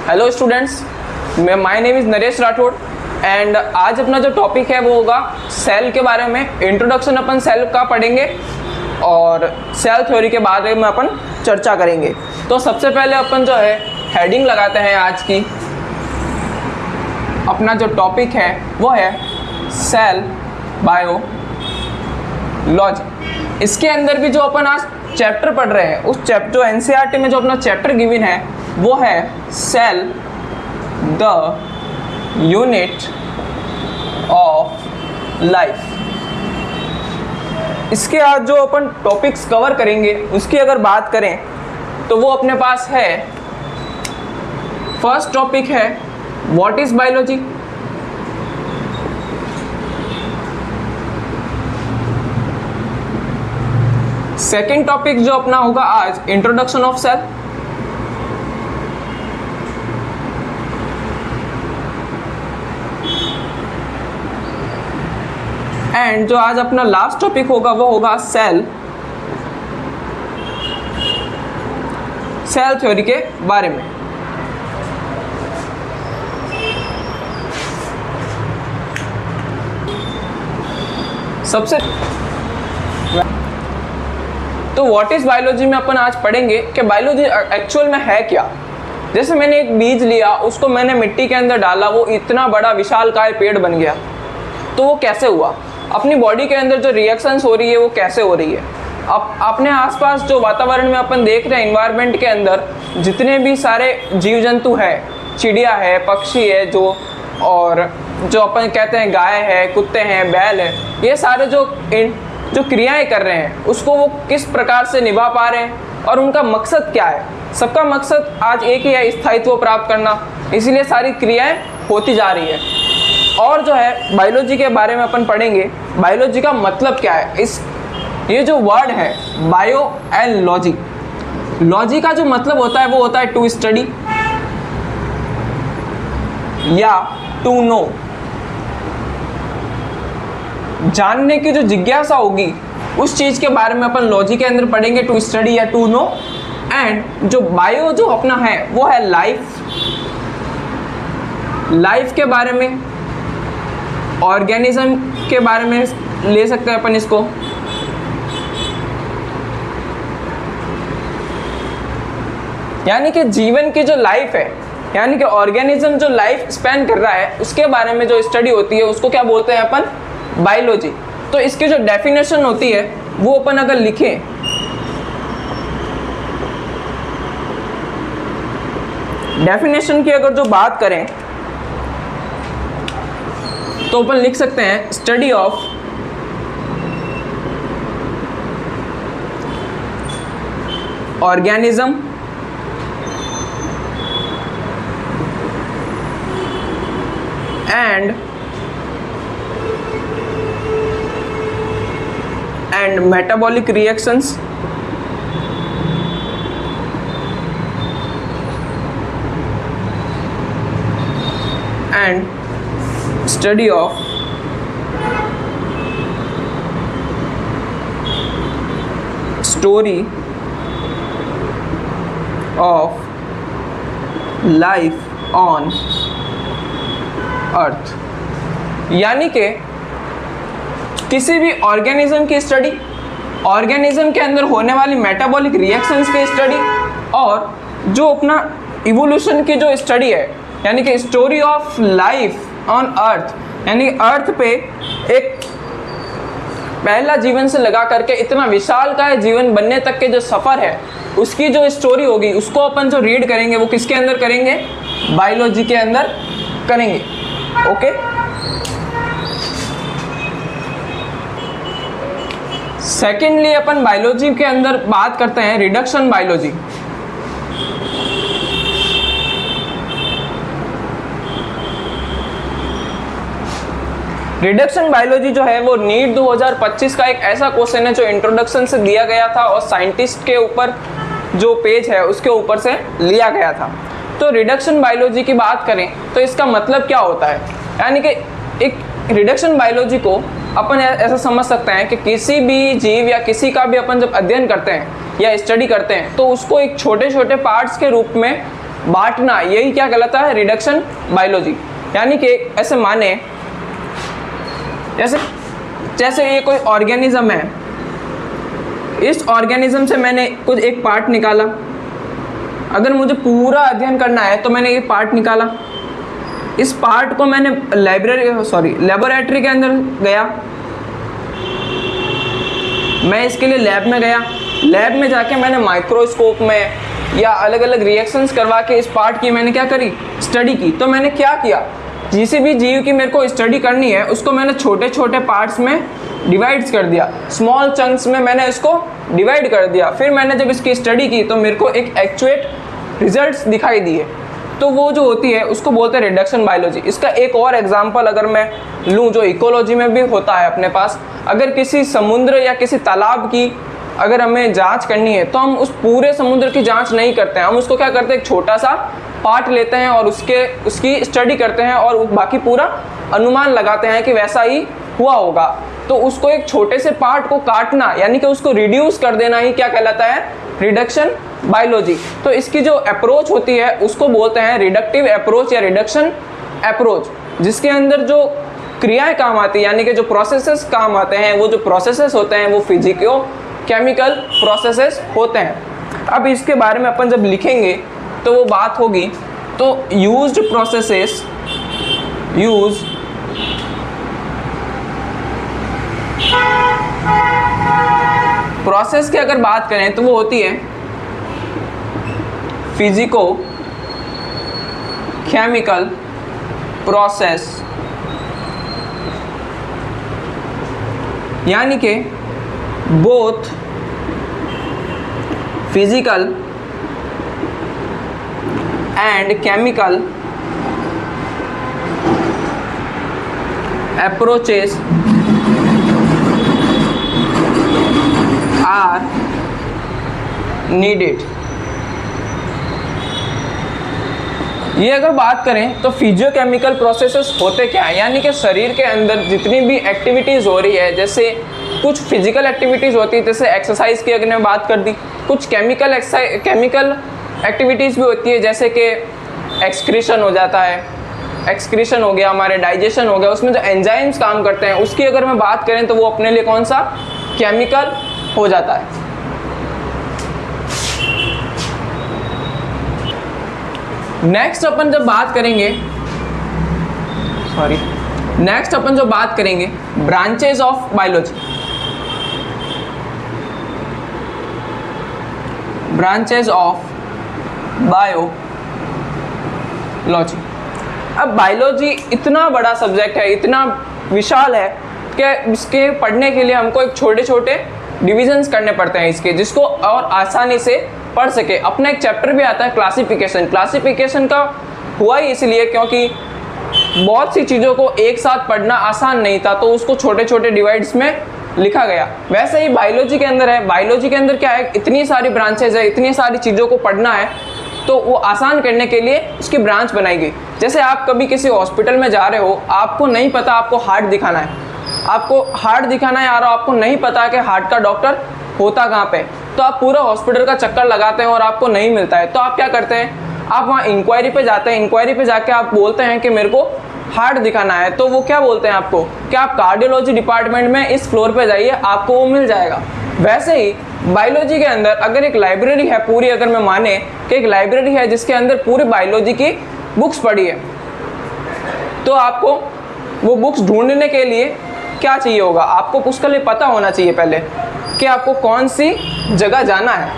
Hello students, my name is Naresh Rathore and आज अपना जो टॉपिक है वो होगा सेल के बारे में। इंट्रोडक्शन अपन सेल का पढ़ेंगे और सेल थ्योरी के बारे में अपन चर्चा करेंगे। तो सबसे पहले अपन जो है हेडिंग लगाते हैं आज की। अपना जो टॉपिक है वो है सेल बायोलॉजी। इसके अंदर भी जो अपन आज चैप्टर पढ़ रहे हैं उस चैप्टर जो एनसीईआरटी में जो अपना चैप्टर गिवन है वो है cell the unit of life. इसके आज जो अपन टॉपिक्स कवर करेंगे उसकी अगर बात करें तो वो अपने पास है, फर्स्ट टॉपिक है what is biology. Second topic जो अपना होगा आज इंट्रोडक्शन ऑफ सेल। एंड जो आज अपना लास्ट टॉपिक होगा वो होगा सेल थ्योरी के बारे में। सबसे तो व्हाट इज बायोलॉजी में अपन आज पढ़ेंगे कि बायोलॉजी एक्चुअल में है क्या। जैसे मैंने एक बीज लिया, उसको मैंने मिट्टी के अंदर डाला, वो इतना बड़ा विशालकाय पेड़ बन गया। तो वो कैसे हुआ? अपनी बॉडी के अंदर जो रिएक्शंस हो रही है वो कैसे हो रही है? अब अपने आसपास जो वातावरण में अपन देख रहे हैं, इन्वायरमेंट के अंदर जितने भी सारे जीव जंतु है, चिड़िया है, पक्षी है, और जो अपन कहते हैं गाय है, कुत्ते हैं, बैल है, ये सारे जो क्रियाएं कर रहे हैं उसको वो किस प्रकार से निभा पा रहे हैं और उनका मकसद क्या है। सबका मकसद आज एक ही है, स्थायित्व प्राप्त करना। इसीलिए सारी क्रियाएं होती जा रही है। और जो है बायोलॉजी के बारे में अपन पढ़ेंगे, बायोलॉजी का मतलब क्या है। ये जो वर्ड है बायो एंड लॉजी, लॉजी का जो मतलब होता है वो होता है टू स्टडी या टू नो। जानने की जो जिज्ञासा होगी उस चीज के बारे में अपन लॉजी के अंदर पढ़ेंगे, टू स्टडी या टू नो। एंड जो बायो जो अपना है वो है लाइफ के बारे में, ऑर्गेनिज्म के बारे में ले सकते हैं अपन इसको। यानी कि जीवन की जो लाइफ है, यानी कि ऑर्गेनिज्म जो लाइफ स्पेन कर रहा है उसके बारे में जो स्टडी होती है उसको क्या बोलते हैं अपन? बायोलॉजी। तो इसकी जो डेफिनेशन होती है वो अपन अगर लिखें डेफिनेशन की अगर जो बात करें तो अपन लिख सकते हैं study of organism and metabolic reactions and study of story of life on अर्थ। यानी कि किसी भी ऑर्गेनिज्म की स्टडी, ऑर्गेनिज्म के अंदर होने वाली मेटाबॉलिक रिएक्शंस की स्टडी, और जो अपना इवोल्यूशन की जो स्टडी है, यानी कि story of life on earth, यानी अर्थ पे एक पहला जीवन से लगा करके इतना विशाल का जीवन बनने तक के जो सफ़र है उसकी जो स्टोरी होगी उसको अपन जो रीड करेंगे वो किसके अंदर करेंगे? बायोलॉजी के अंदर करेंगे। ओके, सेकेंडली अपन बायोलॉजी के अंदर बात करते हैं रिडक्शन बायोलॉजी। रिडक्शन बायोलॉजी जो है वो नीट 2025 का एक ऐसा क्वेश्चन है जो इंट्रोडक्शन से दिया गया था और साइंटिस्ट के ऊपर जो पेज है उसके ऊपर से लिया गया था। तो रिडक्शन बायोलॉजी की बात करें तो इसका मतलब क्या होता है? यानी कि एक रिडक्शन बायोलॉजी को अपन ऐसा समझ सकते हैं कि किसी भी जीव या किसी का भी अपन जब अध्ययन करते हैं या स्टडी करते हैं तो उसको एक छोटे छोटे पार्ट्स के रूप में बांटना, यही क्या कहलाता है, रिडक्शन बायोलॉजी। यानी कि ऐसे माने जैसे ये कोई ऑर्गेनिज्म है, इस ऑर्गेनिज्म से मैंने कुछ एक पार्ट निकाला, अगर मुझे पूरा अध्ययन करना है तो मैंने ये पार्ट निकाला, इस पार्ट को मैंने लेबोरेटरी के अंदर गया, मैं इसके लिए लैब में गया, लैब में जाके मैंने माइक्रोस्कोप में या अलग अलग रिएक्शंस करवा के इस पार्ट की मैंने क्या करी, स्टडी की। तो मैंने क्या किया, जिस भी जीव की मेरे को स्टडी करनी है उसको मैंने छोटे छोटे पार्ट्स में डिवाइड्स कर दिया, स्मॉल चंक्स में मैंने इसको डिवाइड कर दिया। फिर मैंने जब इसकी स्टडी की तो मेरे को एक एक्चुएट रिजल्ट्स दिखाई दिए, तो वो जो होती है उसको बोलते हैं रिडक्शन बायोलॉजी। इसका एक और एग्जांपल अगर मैं लूँ जो इकोलॉजी में भी होता है अपने पास, अगर किसी समुद्र या किसी तालाब की अगर हमें जांच करनी है तो हम उस पूरे समुद्र की जांच नहीं करते हैं, हम उसको क्या करते हैं, एक छोटा सा पार्ट लेते हैं और उसकी स्टडी करते हैं और बाकी पूरा अनुमान लगाते हैं कि वैसा ही हुआ होगा। तो उसको एक छोटे से पार्ट को काटना यानी कि उसको रिड्यूस कर देना ही क्या कहलाता है, रिडक्शन बायोलॉजी। तो इसकी जो अप्रोच होती है उसको बोलते हैं रिडक्टिव अप्रोच या रिडक्शन अप्रोच, जिसके अंदर जो क्रियाएं काम आती है यानी कि जो प्रोसेसेस काम आते हैं, वो जो प्रोसेसेस होते हैं वो फिजिको केमिकल प्रोसेसेस होते हैं। अब इसके बारे में अपन जब लिखेंगे तो वो बात होगी, तो यूज्ड प्रोसेसेस, प्रोसेस की अगर बात करें तो वो होती है फिजिको केमिकल प्रोसेस, यानी कि both physical and chemical approaches are needed. ये अगर बात करें तो फिजियोकेमिकल प्रोसेसेस होते क्या है, यानी कि शरीर के अंदर जितनी भी एक्टिविटीज़ हो रही है, जैसे कुछ फिजिकल एक्टिविटीज़ होती है जैसे एक्सरसाइज की अगर मैं बात कर दी, कुछ केमिकल एक्टिविटीज़ भी होती है जैसे कि एक्सक्रीशन हो जाता है, एक्सक्रीशन हो गया, हमारे डाइजेशन हो गया, उसमें जो एंजाइम्स काम करते हैं उसकी अगर मैं बात करें तो वो अपने लिए कौन सा, केमिकल हो जाता है। नेक्स्ट अपन जब बात करेंगे branches of biology, branches of biology. अब बायोलॉजी इतना बड़ा सब्जेक्ट है, इतना विशाल है कि इसके पढ़ने के लिए हमको एक छोटे छोटे डिविजन्स करने पड़ते हैं इसके, जिसको और आसानी से पढ़ सके। अपना एक चैप्टर भी आता है क्लासिफिकेशन। क्लासिफिकेशन का हुआ ही इसलिए क्योंकि बहुत सी चीज़ों को एक साथ पढ़ना आसान नहीं था, तो उसको छोटे छोटे डिवाइड्स में लिखा गया। वैसे ही बायोलॉजी के अंदर है, बायोलॉजी के अंदर क्या है, इतनी सारी ब्रांचेज है, इतनी सारी चीज़ों को पढ़ना है, तो वो आसान करने के लिए उसकी ब्रांच बनाई गई। जैसे आप कभी किसी हॉस्पिटल में जा रहे हो, आपको नहीं पता आपको हार्ट दिखाना है, आपको हार्ट दिखाना है यार, आपको नहीं पता कि हार्ट का डॉक्टर होता कहाँ पे, तो आप पूरा हॉस्पिटल का चक्कर लगाते हैं और आपको नहीं मिलता है, तो आप क्या करते हैं, आप वहाँ इंक्वायरी पे जाते हैं। इंक्वायरी पे जाके आप बोलते हैं कि मेरे को हार्ट दिखाना है, तो वो क्या बोलते हैं आपको कि आप कार्डियोलॉजी डिपार्टमेंट में इस फ्लोर पे जाइए, आपको वो मिल जाएगा। वैसे ही बायोलॉजी के अंदर अगर एक लाइब्रेरी है पूरी, अगर मैं माने कि एक लाइब्रेरी है जिसके अंदर पूरी बायोलॉजी की बुक्स पड़ी है, तो आपको वो बुक्स ढूंढने के लिए क्या चाहिए होगा, आपको उसके लिए पता होना चाहिए पहले कि आपको कौन सी जगह जाना है।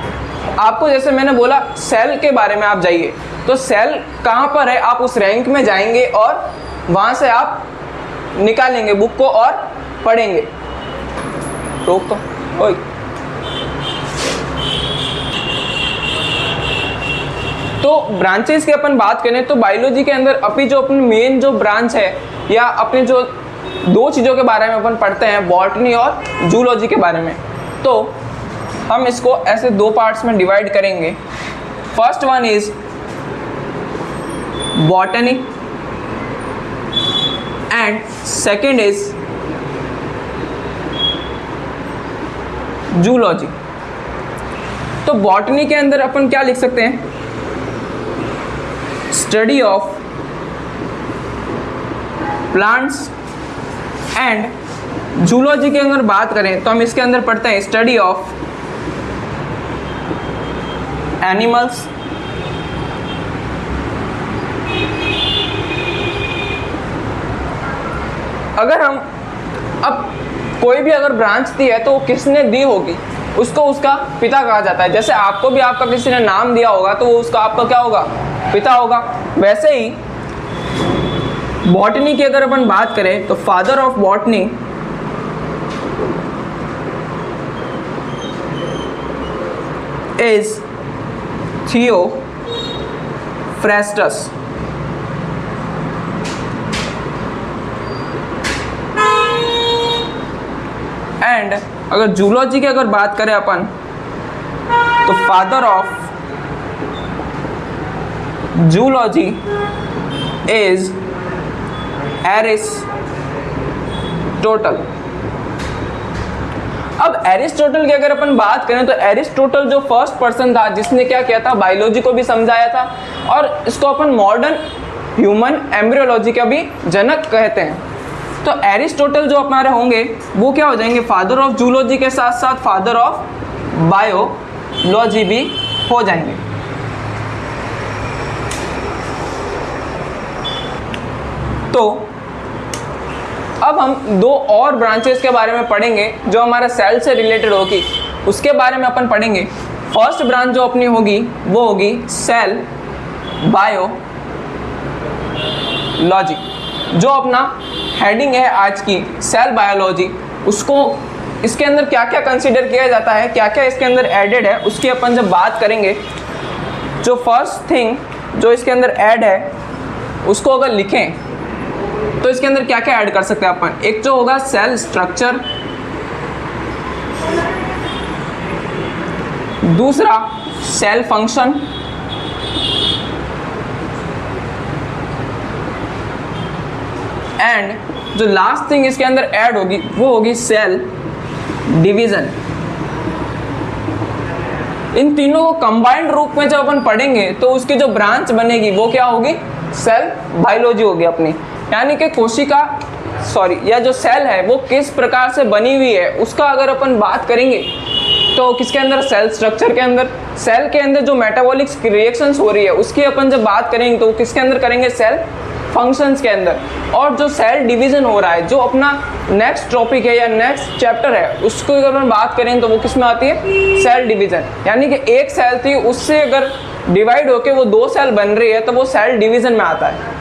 आपको जैसे मैंने बोला सेल के बारे में आप जाइए, तो सेल कहाँ पर है, आप उस रैंक में जाएंगे और वहाँ से आप निकालेंगे बुक को और पढ़ेंगे। रोक तो ओए, तो ब्रांचेस की अपन बात करें तो बायोलॉजी के अंदर अभी जो अपनी मेन जो ब्रांच है या अपने जो दो चीज़ों के बारे में अपन पढ़ते हैं, बॉटनी और जूलॉजी के बारे में, तो हम इसको ऐसे दो पार्ट्स में डिवाइड करेंगे। First one is botany and second is zoology. तो बॉटनी के अंदर अपन क्या लिख सकते हैं, study of plants and zoology की अगर बात करें तो हम इसके अंदर पढ़ते हैं स्टडी ऑफ एनिमल्स अगर हम अब कोई भी अगर ब्रांच दी है तो वो किसने दी होगी, उसको उसका पिता कहा जाता है। जैसे आपको भी आपका किसी ने नाम दिया होगा तो वो उसका आपका क्या होगा, पिता होगा। वैसे ही बॉटनी की अगर अपन बात करें तो father of botany is Theophrastus. And अगर जूलॉजी की अगर बात करें अपन तो father of zoology is Aristotle. अब एरिस्टोटल की अगर अपन बात करें तो एरिस्टोटल जो फर्स्ट पर्सन था जिसने क्या किया था, बायोलॉजी को भी समझाया था और इसको अपन मॉडर्न ह्यूमन एम्ब्रियोलॉजी का भी जनक कहते हैं। तो एरिस्टोटल जो हमारे होंगे वो क्या हो जाएंगे, फादर ऑफ जूलॉजी के साथ साथ फादर ऑफ बायोलॉजी भी हो जाएंगे। तो अब हम दो और ब्रांचेस के बारे में पढ़ेंगे जो हमारे सेल से रिलेटेड होगी, उसके बारे में अपन पढ़ेंगे। फर्स्ट ब्रांच जो अपनी होगी वो होगी सेल बायोलॉजी, जो अपना हेडिंग है आज की सेल बायोलॉजी। उसको इसके अंदर क्या क्या कंसीडर किया जाता है, क्या क्या इसके अंदर एडेड है, उसकी अपन जब बात करेंगे। जो फर्स्ट थिंग जो इसके अंदर ऐड है उसको अगर लिखें तो इसके अंदर क्या क्या ऐड कर सकते हैं अपन। एक जो होगा सेल स्ट्रक्चर, दूसरा सेल फंक्शन, एंड जो लास्ट थिंग इसके अंदर ऐड होगी वो होगी सेल डिवीजन। इन तीनों को कंबाइंड रूप में जब अपन पढ़ेंगे तो उसकी जो ब्रांच बनेगी वो क्या होगी, सेल बायोलॉजी होगी अपनी। यानी कि कोशिका या जो सेल है वो किस प्रकार से बनी हुई है उसका अगर अपन बात करेंगे तो किसके अंदर, सेल स्ट्रक्चर के अंदर। सेल के अंदर जो मेटाबॉलिक रिएक्शंस हो रही है उसकी अपन जब बात करेंगे तो किसके अंदर करेंगे, सेल फंक्शंस के अंदर। और जो सेल डिवीजन हो रहा है जो अपना नेक्स्ट टॉपिक है या नेक्स्ट चैप्टर है उसको अगर हम बात करें तो वो किस में आती है, सेल डिवीजन। यानी कि एक सेल थी उससे अगर डिवाइड होके वो दो सेल बन रही है तो वो सेल डिवीजन में आता है।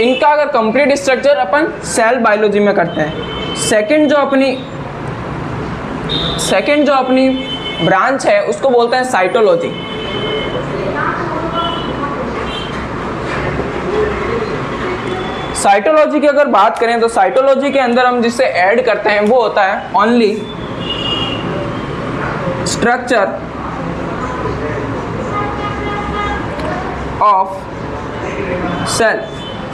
इनका अगर कंप्लीट स्ट्रक्चर अपन सेल बायोलॉजी में करते हैं। सेकंड जो अपनी ब्रांच है उसको बोलते हैं साइटोलॉजी। साइटोलॉजी की अगर बात करें तो साइटोलॉजी के अंदर हम जिससे ऐड करते हैं वो होता है ओनली स्ट्रक्चर ऑफ सेल।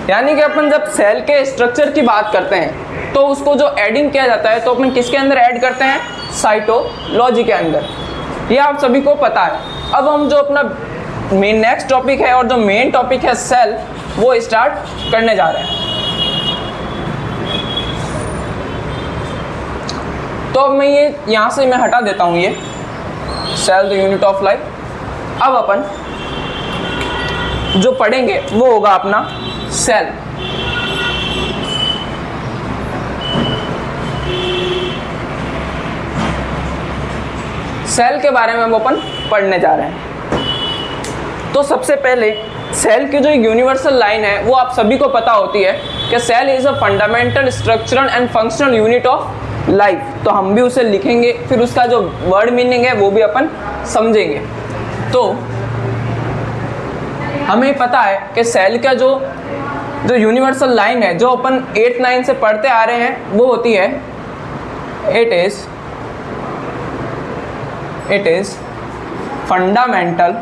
यानी कि अपन जब सेल के स्ट्रक्चर की बात करते हैं तो उसको जो एडिंग किया जाता है तो अपन किसके अंदर ऐड करते हैं, साइटोलॉजी के अंदर। ये आप सभी को पता है। अब हम जो अपना मेन नेक्स्ट टॉपिक है और जो मेन टॉपिक है सेल वो स्टार्ट करने जा रहे हैं। तो अब मैं ये यहाँ से मैं हटा देता हूँ ये cell the unit of life. अब अपन जो पढ़ेंगे वो होगा अपना सेल। सेल के बारे में हम अपन पढ़ने जा रहे हैं। तो सबसे पहले सेल की जो यूनिवर्सल लाइन है वो आप सभी को पता होती है कि cell is a fundamental structural and functional unit of life. तो हम भी उसे लिखेंगे, फिर उसका जो वर्ड मीनिंग है वो भी अपन समझेंगे। तो हमें पता है कि सेल का जो यूनिवर्सल लाइन है जो अपन 8-9 से पढ़ते आ रहे हैं वो होती है it is fundamental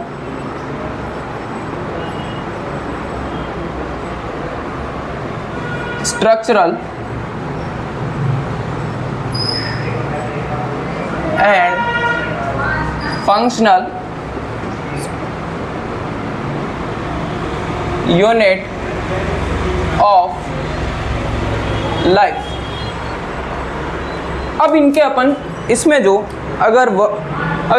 structural and functional unit of life. अब इनके अपन इसमें जो अगर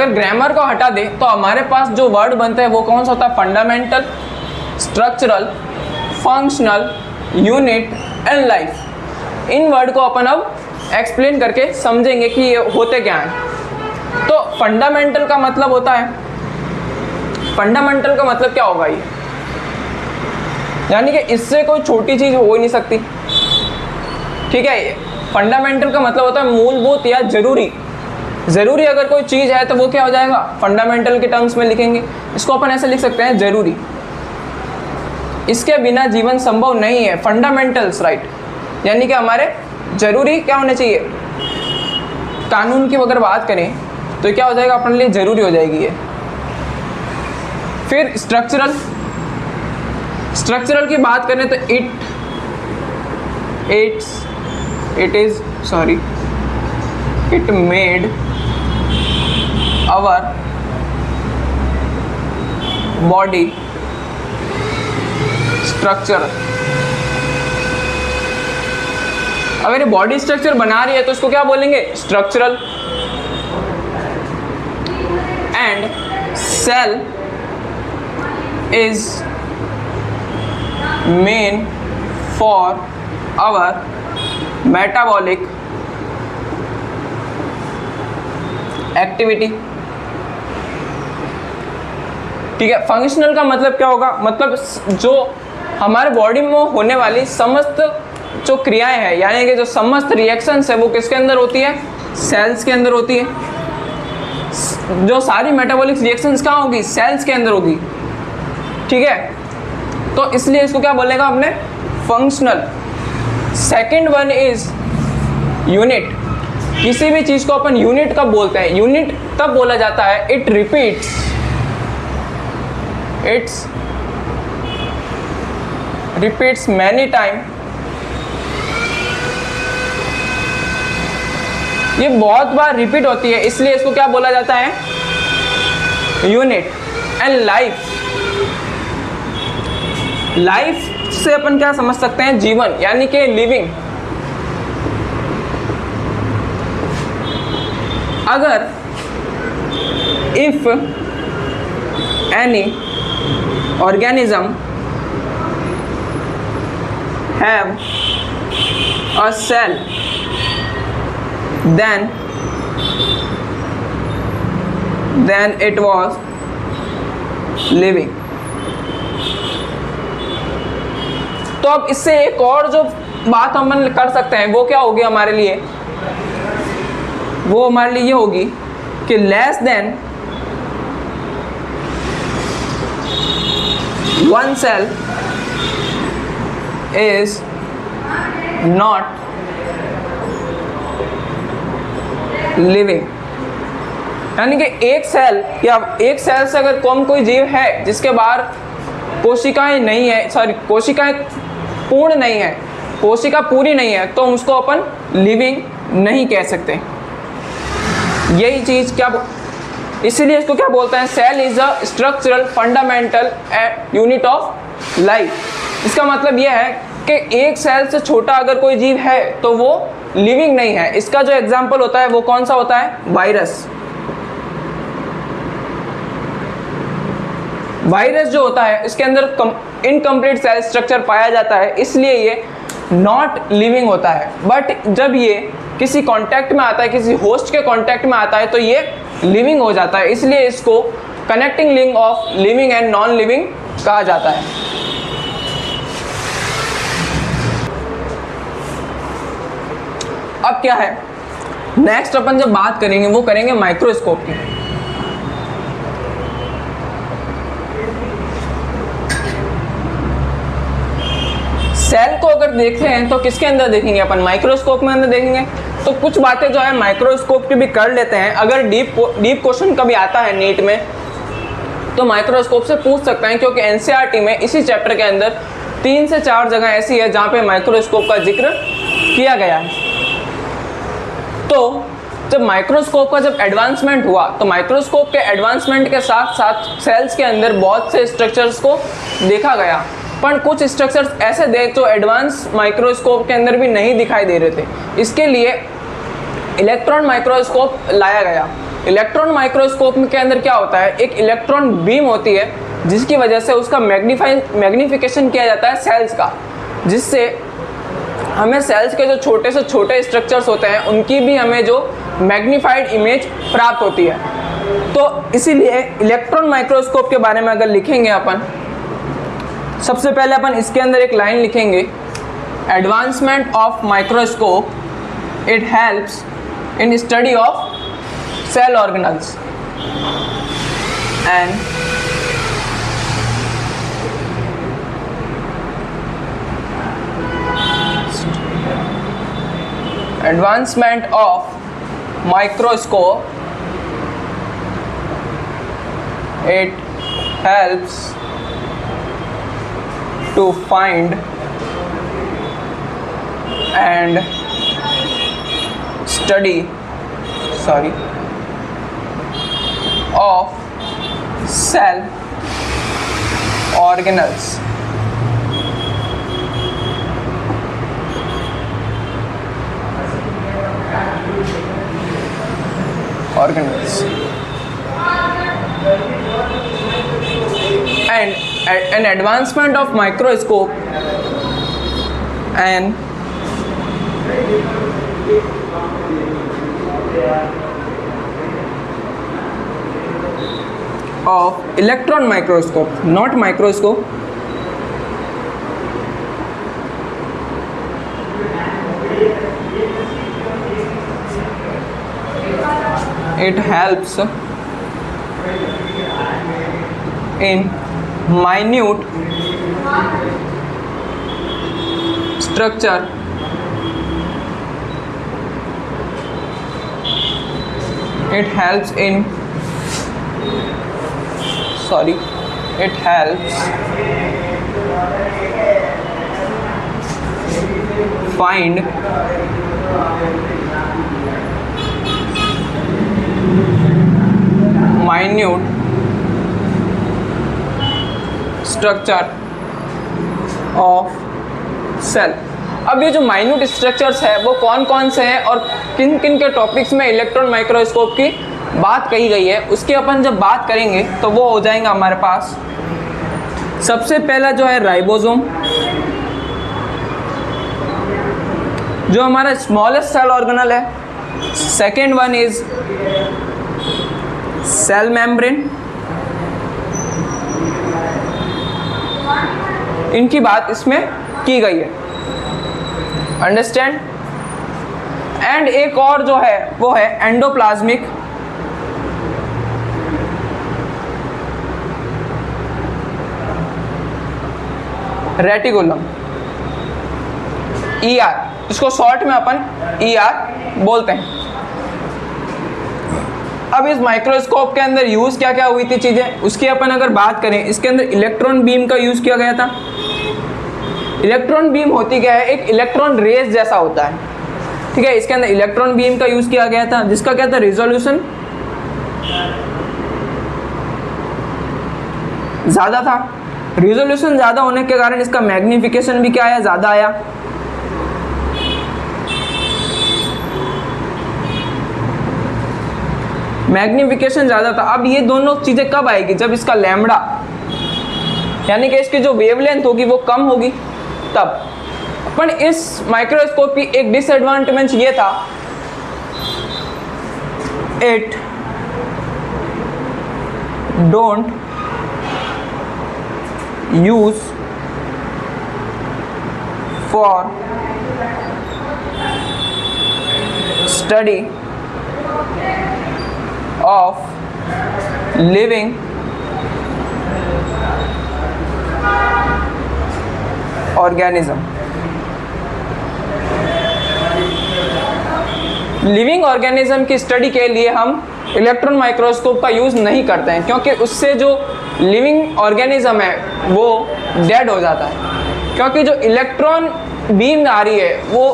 ग्रामर को हटा दे तो हमारे पास जो वर्ड बनते हैं वो कौन सा होता है? Fundamental, structural, functional, unit and life. In word को अपन अब एक्सप्लेन करके समझेंगे कि ये होते क्या हैं। तो फंडामेंटल का मतलब होता है, फंडामेंटल का मतलब क्या होगा ये? यानी कि इससे कोई छोटी चीज़ हो ही नहीं सकती, ठीक है। फंडामेंटल का मतलब होता है मूलभूत या जरूरी। ज़रूरी अगर कोई चीज़ है तो वो क्या हो जाएगा? फंडामेंटल के टर्म्स में लिखेंगे। इसको अपन ऐसे लिख सकते हैं, जरूरी। इसके बिना जीवन संभव नहीं है, फंडामेंटल्स, राइट। यानी कि हमारे जरूरी क्या होने चाहिए? कानून की अगर बात करें तो क्या हो जाएगा? अपने लिए जरूरी हो जाएगी ये। फिर स्ट्रक्चरल, स्ट्रक्चरल की बात करें तो it made our body structure। अगर ये बॉडी स्ट्रक्चर बना रही है तो इसको क्या बोलेंगे? Structural. And cell is main for our metabolic activity, ठीक है। फंक्शनल का मतलब क्या होगा? मतलब जो हमारे बॉडी में होने वाली समस्त जो क्रियाएं हैं, यानी कि जो समस्त रिएक्शंस है वो किसके अंदर होती है? सेल्स के अंदर होती है। जो सारी मेटाबॉलिक रिएक्शंस कहाँ होगी? सेल्स के अंदर होगी, ठीक है। तो इसलिए इसको क्या बोलेगा आपने? Functional. Second one is unit. किसी भी चीज को अपन यूनिट कब बोलते हैं? यूनिट तब बोला जाता है इट रिपीट्स मैनी टाइम। ये बहुत बार रिपीट होती है, इसलिए इसको क्या बोला जाता है? यूनिट। एंड लाइफ से अपन क्या समझ सकते हैं? जीवन, यानी कि लिविंग। अगर if any organism have a cell then it was living। तो अब इससे एक और जो बात हम कर सकते हैं वो क्या होगी हमारे लिए? वो हमारे लिए ये होगी कि less than one cell is not living. यानी कि एक सेल या एक सेल से अगर कम कोई जीव है जिसके बाहर कोशिकाएं नहीं है, सॉरी कोशिकाएं पूर्ण नहीं है, कोशिका पूरी नहीं है, तो उसको अपन लिविंग नहीं कह सकते। यही चीज क्या, इसीलिए इसको क्या बोलते हैं? Cell is a structural fundamental unit of life. इसका मतलब यह है कि एक सेल से छोटा अगर कोई जीव है तो वो लिविंग नहीं है। इसका जो एग्जाम्पल होता है वो कौन सा होता है? वायरस। वायरस जो होता है इसके अंदर इनकम्प्लीट सेल स्ट्रक्चर पाया जाता है, इसलिए ये नॉट लिविंग होता है। बट जब ये किसी कांटेक्ट में आता है, किसी होस्ट के कांटेक्ट में आता है, तो ये लिविंग हो जाता है। इसलिए इसको connecting link of living and non living कहा जाता है। अब क्या है, नेक्स्ट अपन जब बात करेंगे वो करेंगे माइक्रोस्कोप की। सेल को अगर देखते हैं तो किसके अंदर देखेंगे अपन? माइक्रोस्कोप में अंदर देखेंगे। तो कुछ बातें जो है माइक्रोस्कोप की भी कर लेते हैं। अगर डीप क्वेश्चन कभी आता है नीट में तो माइक्रोस्कोप से पूछ सकते हैं, क्योंकि एनसीईआरटी में इसी चैप्टर के अंदर 3 से 4 जगह ऐसी है जहाँ पे माइक्रोस्कोप का जिक्र किया गया है। तो जब माइक्रोस्कोप का जब एडवांसमेंट हुआ तो माइक्रोस्कोप के एडवांसमेंट के साथ साथ सेल्स के अंदर बहुत से स्ट्रक्चर्स को देखा गया। पर कुछ स्ट्रक्चर्स ऐसे थे जो एडवांस माइक्रोस्कोप के अंदर भी नहीं दिखाई दे रहे थे। इसके लिए इलेक्ट्रॉन माइक्रोस्कोप लाया गया। इलेक्ट्रॉन माइक्रोस्कोप के अंदर क्या होता है, एक इलेक्ट्रॉन बीम होती है जिसकी वजह से उसका मैग्नीफिकेशन किया जाता है सेल्स का, जिससे हमें सेल्स के जो छोटे से छोटे स्ट्रक्चर्स होते हैं उनकी भी हमें जो मैग्नीफाइड इमेज प्राप्त होती है। तो इसीलिए इलेक्ट्रॉन माइक्रोस्कोप के बारे में अगर लिखेंगे अपन, सबसे पहले अपन इसके अंदर एक लाइन लिखेंगे, advancement of microscope it helps in study of cell organelles and advancement of microscope it helps to find and study of cell organelles. And an advancement of microscope and of electron microscope, not microscope, it helps in minute structure it helps find minute structure of cell. अब ये जो minute structures है वो कौन कौन से हैं और किन किन के टॉपिक्स में इलेक्ट्रॉन माइक्रोस्कोप की बात कही गई है, उसकी अपन जब बात करेंगे तो वो हो जाएगा हमारे पास। सबसे पहला जो है राइबोसोम, जो हमारा स्मॉलेस्ट सेल ऑर्गेनल है। Second one is cell membrane, इनकी बात इसमें की गई है, अंडरस्टैंड। एंड एक और जो है वो है एंडोप्लाज्मिक रेटिकुलम, ER, इसको शॉर्ट में अपन ER बोलते हैं। अब इस माइक्रोस्कोप के अंदर यूज़ क्या क्या हुई थी चीज़ें, उसकी अपन अगर बात करें, इसके अंदर इलेक्ट्रॉन बीम का यूज़ किया गया था। इलेक्ट्रॉन बीम होती क्या है, एक इलेक्ट्रॉन रेज जैसा होता है, ठीक है। इसके अंदर इलेक्ट्रॉन बीम का यूज़ किया गया था, जिसका क्या था, रिजोल्यूशन ज़्यादा था। रिजोल्यूशन ज़्यादा होने के कारण इसका मैग्नीफिकेशन भी क्या आया, ज़्यादा आया। मैग्नीफिकेशन ज़्यादा था। अब ये दोनों चीज़ें कब आएगी, जब इसका लैम्बडा यानी कि इसकी जो वेवलेंथ होगी वो कम होगी तब। पर इस माइक्रोस्कोप की एक डिसएडवांटेज ये था, it don't use for study of living organism. Living organism की स्टडी के लिए हम इलेक्ट्रॉन माइक्रोस्कोप का यूज़ नहीं करते हैं, क्योंकि उससे जो लिविंग ऑर्गेनिज्म है वो डेड हो जाता है। क्योंकि जो इलेक्ट्रॉन बीम आ रही है वो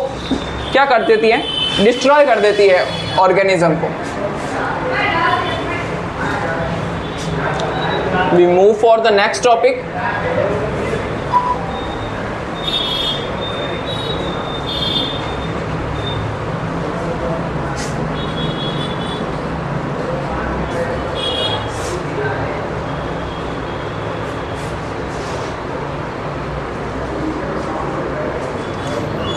क्या कर देती है, डिस्ट्रॉय कर देती है ऑर्गेनिज्म को। We move for the next topic,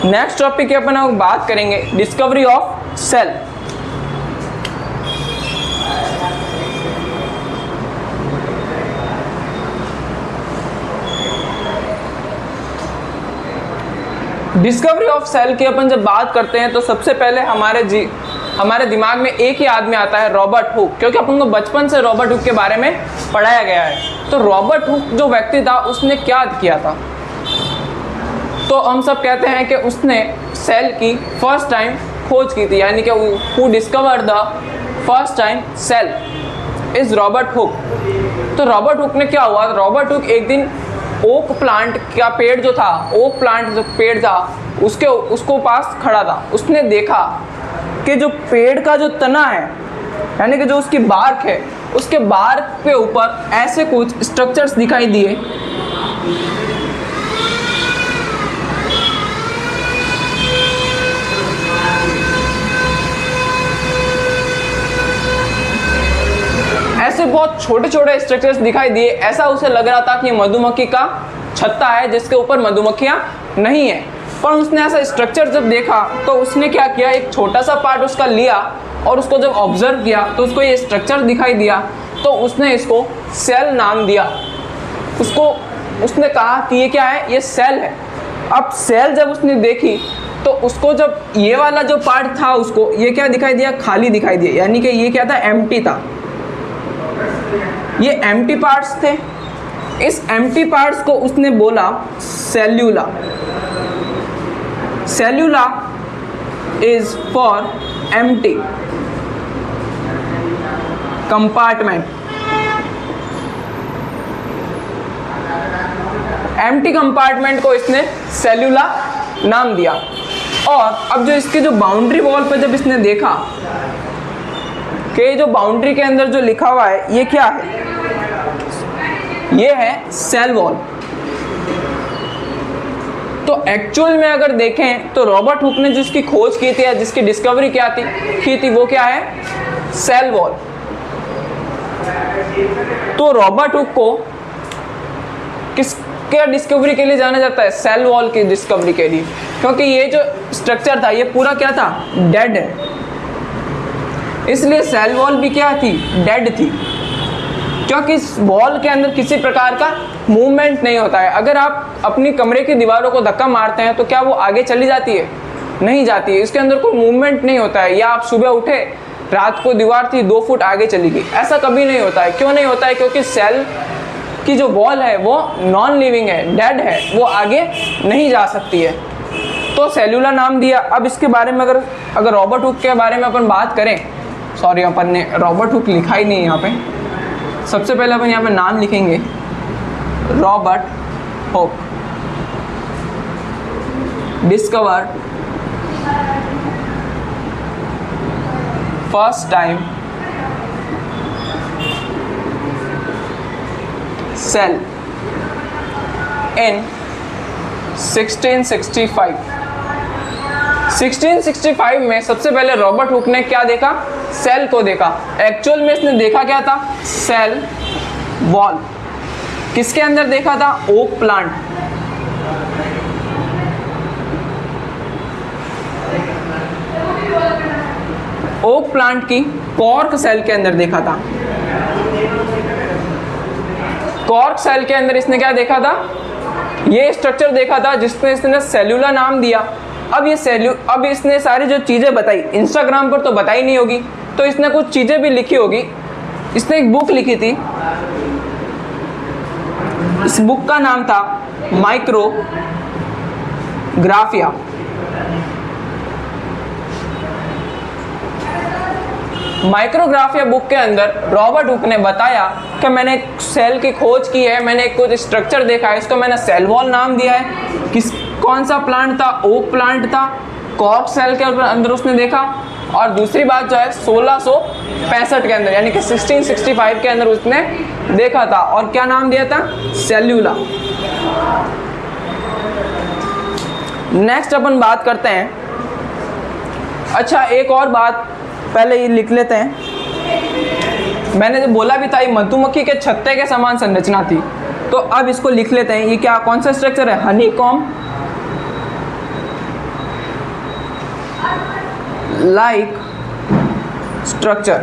next topic की अपन अब बात करेंगे discovery of cell. Discovery of cell की अपन जब बात करते हैं तो सबसे पहले हमारे दिमाग में एक ही आदमी आता है, रॉबर्ट हुक, क्योंकि अपन को बचपन से रॉबर्ट हुक के बारे में पढ़ाया गया है। तो रॉबर्ट हुक जो व्यक्ति था उसने क्या किया था? तो हम सब कहते हैं कि उसने सेल की फर्स्ट टाइम खोज की थी, यानी कि who discovered the first time cell is Robert Hooke. तो रॉबर्ट हुक ने क्या हुआ, रॉबर्ट हुक एक दिन ओक प्लांट का पेड़ जो था, ओक प्लांट जो पेड़ था उसको पास खड़ा था। उसने देखा कि जो पेड़ का जो तना है, यानी कि जो उसकी बार्क है, उसके बार्क पे ऊपर ऐसे कुछ स्ट्रक्चर्स दिखाई दिए ऐसे बहुत छोटे छोटे स्ट्रक्चर्स दिखाई दिए। ऐसा उसे लग रहा था कि मधुमक्खी का छत्ता है जिसके ऊपर मधुमक्खियां नहीं है। पर उसने ऐसा स्ट्रक्चर जब देखा तो उसने क्या किया, एक छोटा सा पार्ट उसका लिया और उसको जब ऑब्जर्व किया तो उसको ये स्ट्रक्चर दिखाई दिया। तो उसने इसको सेल नाम दिया। उसने कहा कि ये क्या है, ये सेल है। अब सेल जब उसने देखी तो उसको जब ये वाला जो पार्ट था उसको ये क्या दिखाई दिया, खाली दिखाई दिया, यानी कि ये क्या था, एम्प्टी था। ये एम्प्टी पार्ट्स थे। इस एम्प्टी पार्ट्स को उसने बोला cellula. Cellula is for empty compartment. Empty compartment को इसने सेल्यूला नाम दिया। और अब जो इसके जो बाउंड्री वॉल पे जब इसने देखा कि जो बाउंड्री के अंदर जो लिखा हुआ है ये क्या है, ये है सेल वॉल। तो एक्चुअल में अगर देखें तो रॉबर्ट हुक ने जिसकी खोज की थी या जिसकी डिस्कवरी की थी वो क्या है, सेल वॉल। तो रॉबर्ट हुक को किसके डिस्कवरी के लिए जाना जाता है, सेल वॉल की डिस्कवरी के लिए, क्योंकि ये जो स्ट्रक्चर था ये पूरा क्या था, डेड है। इसलिए सेल वॉल भी क्या थी, डेड थी, क्योंकि इस वॉल के अंदर किसी प्रकार का मूवमेंट नहीं होता है। अगर आप अपनी कमरे की दीवारों को धक्का मारते हैं तो क्या वो आगे चली जाती है, नहीं जाती है। इसके अंदर कोई मूवमेंट नहीं होता है। या आप सुबह उठे, रात को दीवार थी 2 फुट आगे चली गई, ऐसा कभी नहीं होता है। क्यों नहीं होता है, क्योंकि सेल की जो वॉल है वो नॉन लिविंग है, डेड है, वो आगे नहीं जा सकती है। तो सेल्यूला नाम दिया। अब इसके बारे में अगर रॉबर्ट हुक के बारे में अपन बात करें, सॉरी अपन ने रॉबर्ट हुक लिखा ही नहीं यहाँ पे। सबसे पहले अपन यहाँ पे नाम लिखेंगे Robert Hooke discover first time cell in 1665। 1665 में सबसे पहले रॉबर्ट हुक ने क्या देखा, सेल को देखा। एक्चुअल में इसने देखा क्या था, सेल वॉल। किसके अंदर देखा था, ओक प्लांट। ओक प्लांट की कॉर्क सेल के अंदर देखा था। कॉर्क सेल के अंदर इसने क्या देखा था, ये स्ट्रक्चर देखा था जिसने इसने सेल्यूला नाम दिया। अब इसने सारी जो चीज़ें बताई, इंस्टाग्राम पर तो बताई नहीं होगी, तो इसने कुछ चीज़ें भी लिखी होगी। इसने एक बुक लिखी थी, इस बुक का नाम था माइक्रोग्राफिया। माइक्रोग्राफिया बुक के अंदर रॉबर्ट हुक ने बताया कि मैंने एक सेल की खोज की है, मैंने कुछ स्ट्रक्चर देखा है, इसको मैंने सेल वॉल नाम दिया है। कौन सा प्लांट था, ओक प्लांट था। कॉर्क सेल के अंदर उसने देखा। और दूसरी बात जो है 1665 के अंदर, यानी कि 1665 के अंदर उसने देखा था। और क्या नाम दिया था, सेल्यूला। नेक्स्ट अपन बात करते हैं, अच्छा एक और बात पहले ये लिख लेते हैं। मैंने जो बोला भी था ये मधुमक्खी के छत्ते के समान संरचना थी, तो अब इसको लिख लेते हैं। ये क्या, कौन सा स्ट्रक्चर है, Honey com like structure,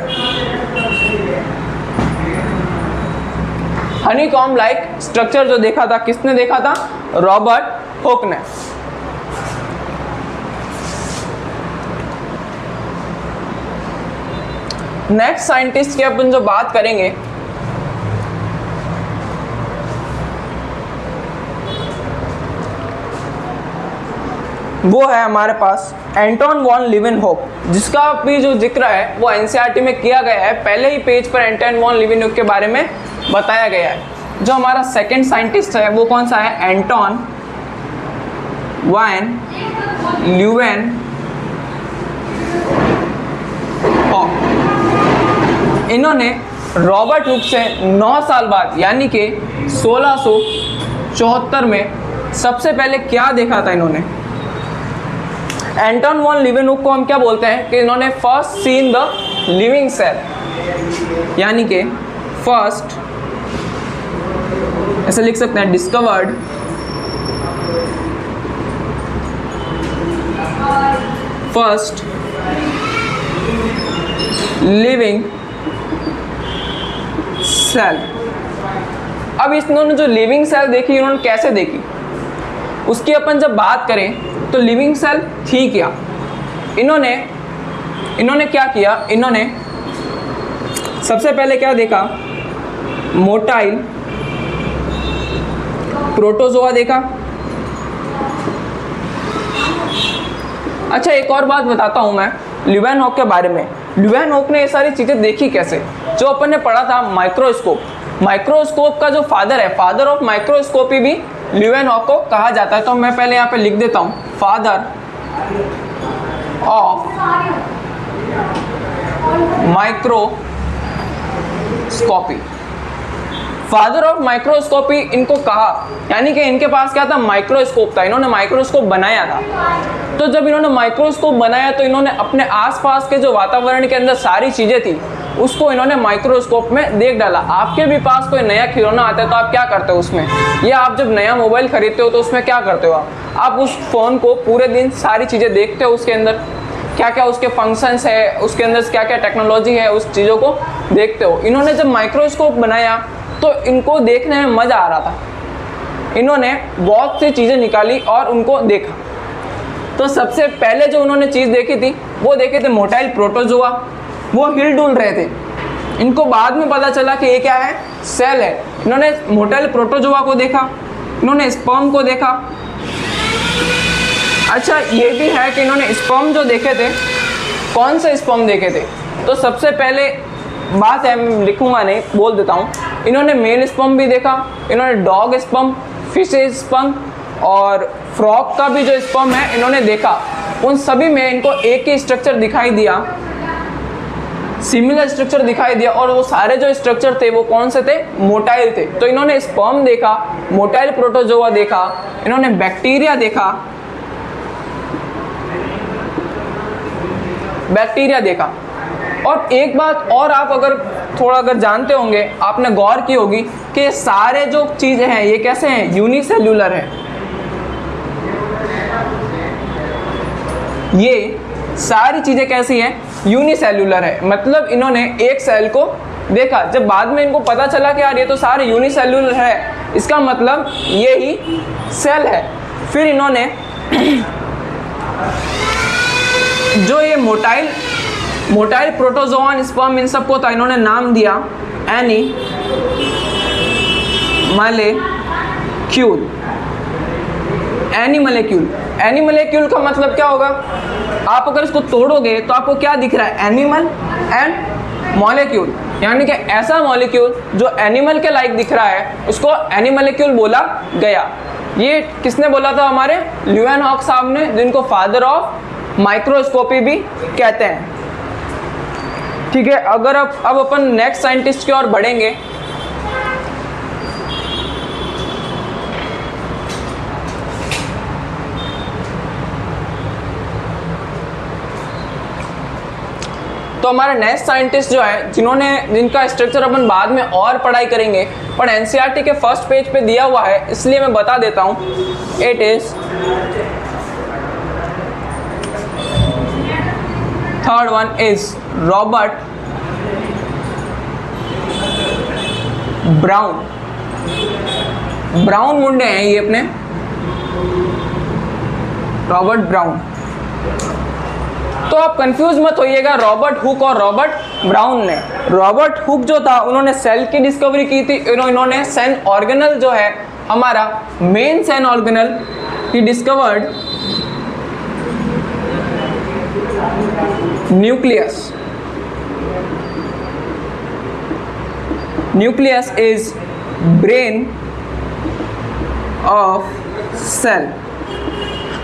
honeycomb like structure जो देखा था, किसने देखा था? रॉबर्ट हुक ने। नेक्स्ट साइंटिस्ट की अपन जो बात करेंगे वो है हमारे पास एंटोन वॉन लीवेनहोक, जिसका भी जो जिक्र है वो एनसीईआरटी में किया गया है। पहले ही पेज पर एंटोन वॉन लीवेनहोक के बारे में बताया गया है। जो हमारा सेकंड साइंटिस्ट है वो कौन सा है? Anton von Leeuwenhoek. इन्होंने रॉबर्ट हुक से 9 साल बाद यानी कि 1674 में सबसे पहले क्या देखा था इन्होंने? एंटोन वॉन लीवेनहुक को हम क्या बोलते हैं कि इन्होंने first seen the living cell, यानी कि फर्स्ट ऐसे लिख सकते हैं, डिस्कवर्ड फर्स्ट लिविंग सेल। अब इन्होंने जो लिविंग सेल देखी, इन्होंने कैसे देखी उसकी अपन जब बात करें तो लिविंग सेल थी क्या? इन्होंने क्या किया? इन्होंने सबसे पहले क्या देखा? मोटाइल प्रोटोजोआ देखा। अच्छा, एक और बात बताता हूं मैं लीवेनहॉक के बारे में। लीवेनहॉक ने ये सारी चीजें देखी कैसे? जो अपन ने पढ़ा था माइक्रोस्कोप, माइक्रोस्कोप का जो फादर है, फादर ऑफ माइक्रोस्कोपी भी लीवेनहॉक को कहा जाता है। तो मैं पहले यहाँ पे लिख देता हूँ, father of microscopy. Father of microscopy इनको कहा, यानी कि इनके पास क्या था? माइक्रोस्कोप था। इन्होंने माइक्रोस्कोप बनाया था। तो जब इन्होंने माइक्रोस्कोप बनाया तो इन्होंने अपने आसपास के जो वातावरण के अंदर सारी चीजें थी उसको इन्होंने माइक्रोस्कोप में देख डाला। आपके भी पास कोई नया खिलौना आता है तो आप क्या करते हो उसमें, या आप जब नया मोबाइल खरीदते हो तो उसमें क्या करते हो? आप उस फोन को पूरे दिन सारी चीजें देखते हो, उसके अंदर क्या क्या उसके फंक्शंस है, उसके अंदर क्या क्या टेक्नोलॉजी है, उस चीज़ों को देखते हो। इन्होंने जब माइक्रोस्कोप बनाया तो इनको देखने में मज़ा आ रहा था। इन्होंने बहुत सी चीज़ें निकाली और उनको देखा। तो सबसे पहले जो उन्होंने चीज़ देखी थी वो देखे थे मोटाइल प्रोटोजोआ, वो हिल डुल रहे थे। इनको बाद में पता चला कि ये क्या है? सेल है। इन्होंने मोटाइल प्रोटोजोआ को देखा, इन्होंने स्पर्म को देखा। अच्छा, ये भी है कि इन्होंने स्पर्म जो देखे थे, कौन से स्पर्म देखे थे? तो सबसे पहले बात है, मैं लिखूंगा नहीं, बोल देता हूँ। इन्होंने मेल स्पर्म भी देखा, इन्होंने डॉग स्पर्म, फिश स्पर्म और फ्रॉग का भी जो स्पर्म है इन्होंने देखा। उन सभी में इनको एक ही स्ट्रक्चर दिखाई दिया, सिमिलर स्ट्रक्चर दिखाई दिया, और वो सारे जो स्ट्रक्चर थे वो कौन से थे? मोटाइल थे। तो इन्होंने स्पर्म देखा, मोटाइल प्रोटोजोआ देखा, इन्होंने बैक्टीरिया देखा, और एक बात और आप अगर जानते होंगे, आपने गौर की होगी कि ये सारे जो चीजें हैं ये कैसे हैं? यूनिसेल्यूलर है। ये सारी चीजें कैसी हैं? यूनिसेल्यूलर है। मतलब इन्होंने एक सेल को देखा, जब बाद में इनको पता चला कि यार ये तो सारे यूनिसेल्यूलर है, इसका मतलब ये ही सेल है। फिर इन्होंने जो ये मोटाइल प्रोटोजोआ स्पर्म इन सबको था इन्होंने नाम दिया एनिमलेक्यूल का मतलब क्या होगा? आप अगर इसको तोड़ोगे तो आपको क्या दिख रहा है? एनिमल एंड मॉलिक्यूल, यानी कि ऐसा मॉलिक्यूल जो एनिमल के लाइक दिख रहा है उसको एनिमलेक्यूल बोला गया। ये किसने बोला था? हमारे लीवेनहॉक साहब ने, जिनको फादर ऑफ माइक्रोस्कोपी भी कहते हैं। ठीक है, अगर अब अपन नेक्स्ट साइंटिस्ट की ओर बढ़ेंगे। तो हमारे नेक्स्ट साइंटिस्ट जो है, जिनका स्ट्रक्चर अपन बाद में और पढ़ाई करेंगे, पर एनसीईआरटी के फर्स्ट पेज पे दिया हुआ है इसलिए मैं बता देता हूं। It is third one is Robert Brown. Brown मुंडे हैं ये अपने, रॉबर्ट ब्राउन। तो आप कंफ्यूज मत होइएगा रॉबर्ट हुक और रॉबर्ट ब्राउन ने। रॉबर्ट हुक जो था उन्होंने सेल की डिस्कवरी की थी, इन्होंने सेल ऑर्गेनल जो है हमारा main cell organelle he discovered nucleus. Nucleus is brain of cell,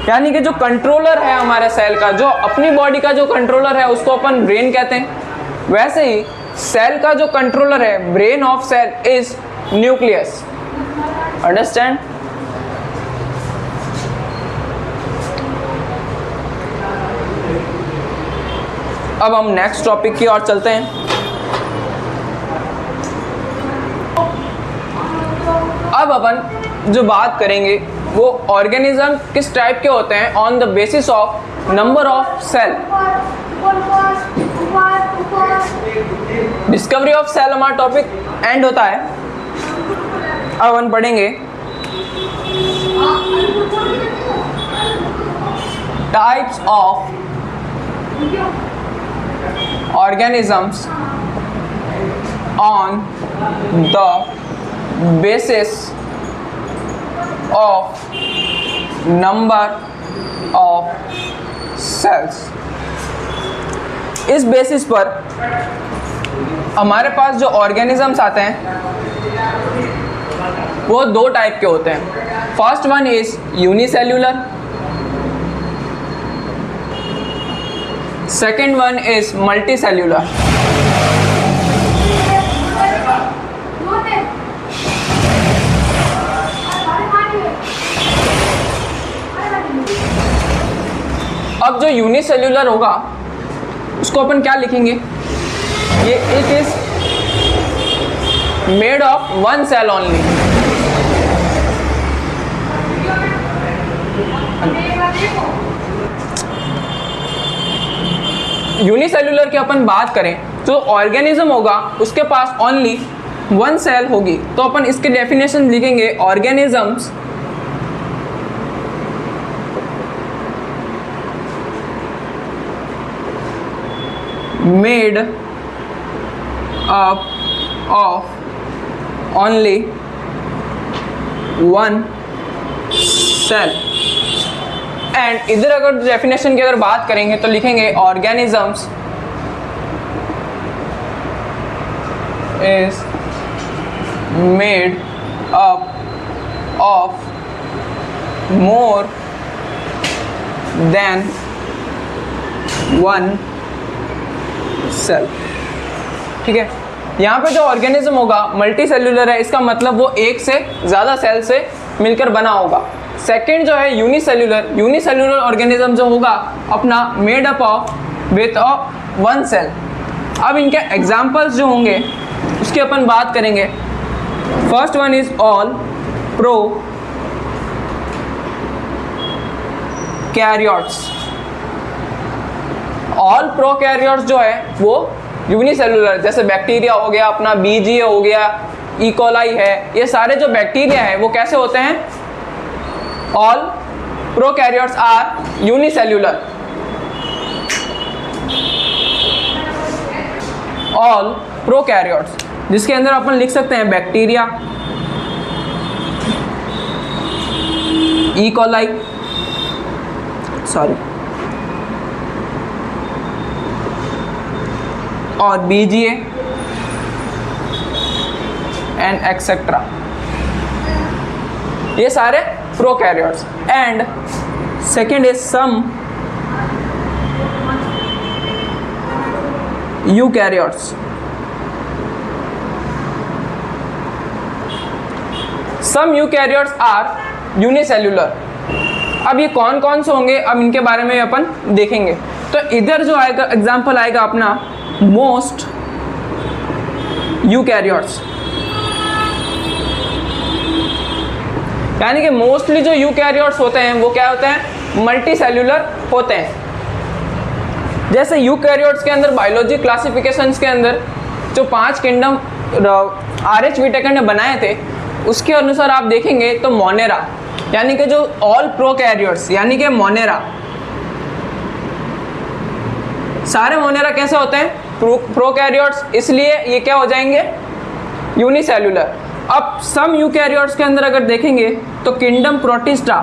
यानी कि जो कंट्रोलर है हमारे सेल का, जो अपनी बॉडी का जो कंट्रोलर है उसको अपन ब्रेन कहते हैं। वैसे ही सेल का जो कंट्रोलर है, brain of cell is nucleus. Understand? अब हम नेक्स्ट टॉपिक की ओर चलते हैं। अब अपन जो बात करेंगे वो ऑर्गेनिज्म किस टाइप के होते हैं on the basis of number of cell. Discovery of cell हमारा टॉपिक एंड होता है। अब अपन पढ़ेंगे types of organisms on the basis of number of cells. इस बेसिस पर हमारे पास जो ऑर्गेनिजम्स आते हैं वो दो टाइप के होते हैं। First one is unicellular, second one is multicellular. अब जो यूनिसेल्यूलर होगा उसको अपन क्या लिखेंगे? ये it is made of one cell only. Unicellular की अपन बात करें तो ऑर्गेनिज्म होगा उसके पास ओनली वन सेल होगी, तो अपन इसके डेफिनेशन लिखेंगे organisms made up of only one cell। And इधर अगर डेफिनेशन की अगर बात करेंगे तो लिखेंगे organisms is made up of more than one cell. ठीक है, यहाँ पे जो ऑर्गेनिज्म होगा मल्टी सेल्यूलर है, इसका मतलब वो एक से ज़्यादा सेल से मिलकर बना होगा। सेकेंड जो है यूनिसेल्यूलर, यूनिसेल्यूलर ऑर्गेनिज्म जो होगा अपना made up of with one cell. अब इनके एग्जाम्पल्स जो होंगे उसकी अपन बात करेंगे। First one is all prokaryotes. All prokaryotes जो है वो यूनिसेल्यूलर, जैसे बैक्टीरिया हो गया, अपना बीजीए हो गया, इकोलाई है, ये सारे जो बैक्टीरिया है वो कैसे होते हैं? All prokaryotes are unicellular. All prokaryotes जिसके अंदर अपन लिख सकते हैं बैक्टीरिया, इकोलाई, सॉरी, और बीजीए एंड एक्सेट्रा, ये सारे prokaryotes. And second is some eukaryotes. Some eukaryotes are unicellular. अब ये कौन कौन से होंगे अब इनके बारे में अपन देखेंगे। तो इधर जो आएगा एग्जाम्पल आएगा अपना मोस्ट यूकैरियोट्स, यानी कि मोस्टली जो यूकैरियोट्स होते हैं वो क्या होते हैं? मल्टी सेल्यूलर होते हैं। जैसे यूकैरियोट्स के अंदर बायोलॉजी क्लासिफिकेशंस के अंदर जो 5 किंगडम RH विटेकर ने बनाए थे, उसके अनुसार आप देखेंगे तो मोनेरा यानी कि जो ऑल प्रोकैरियोट्स यानी कि मोनेरा, सारे मोनेरा कैसे होते हैं? प्रोकैरियोट्स, इसलिए ये क्या हो जाएंगे? यूनिसेल्युलर। अब सम यूकैरियोट्स के अंदर अगर देखेंगे तो kingdom protista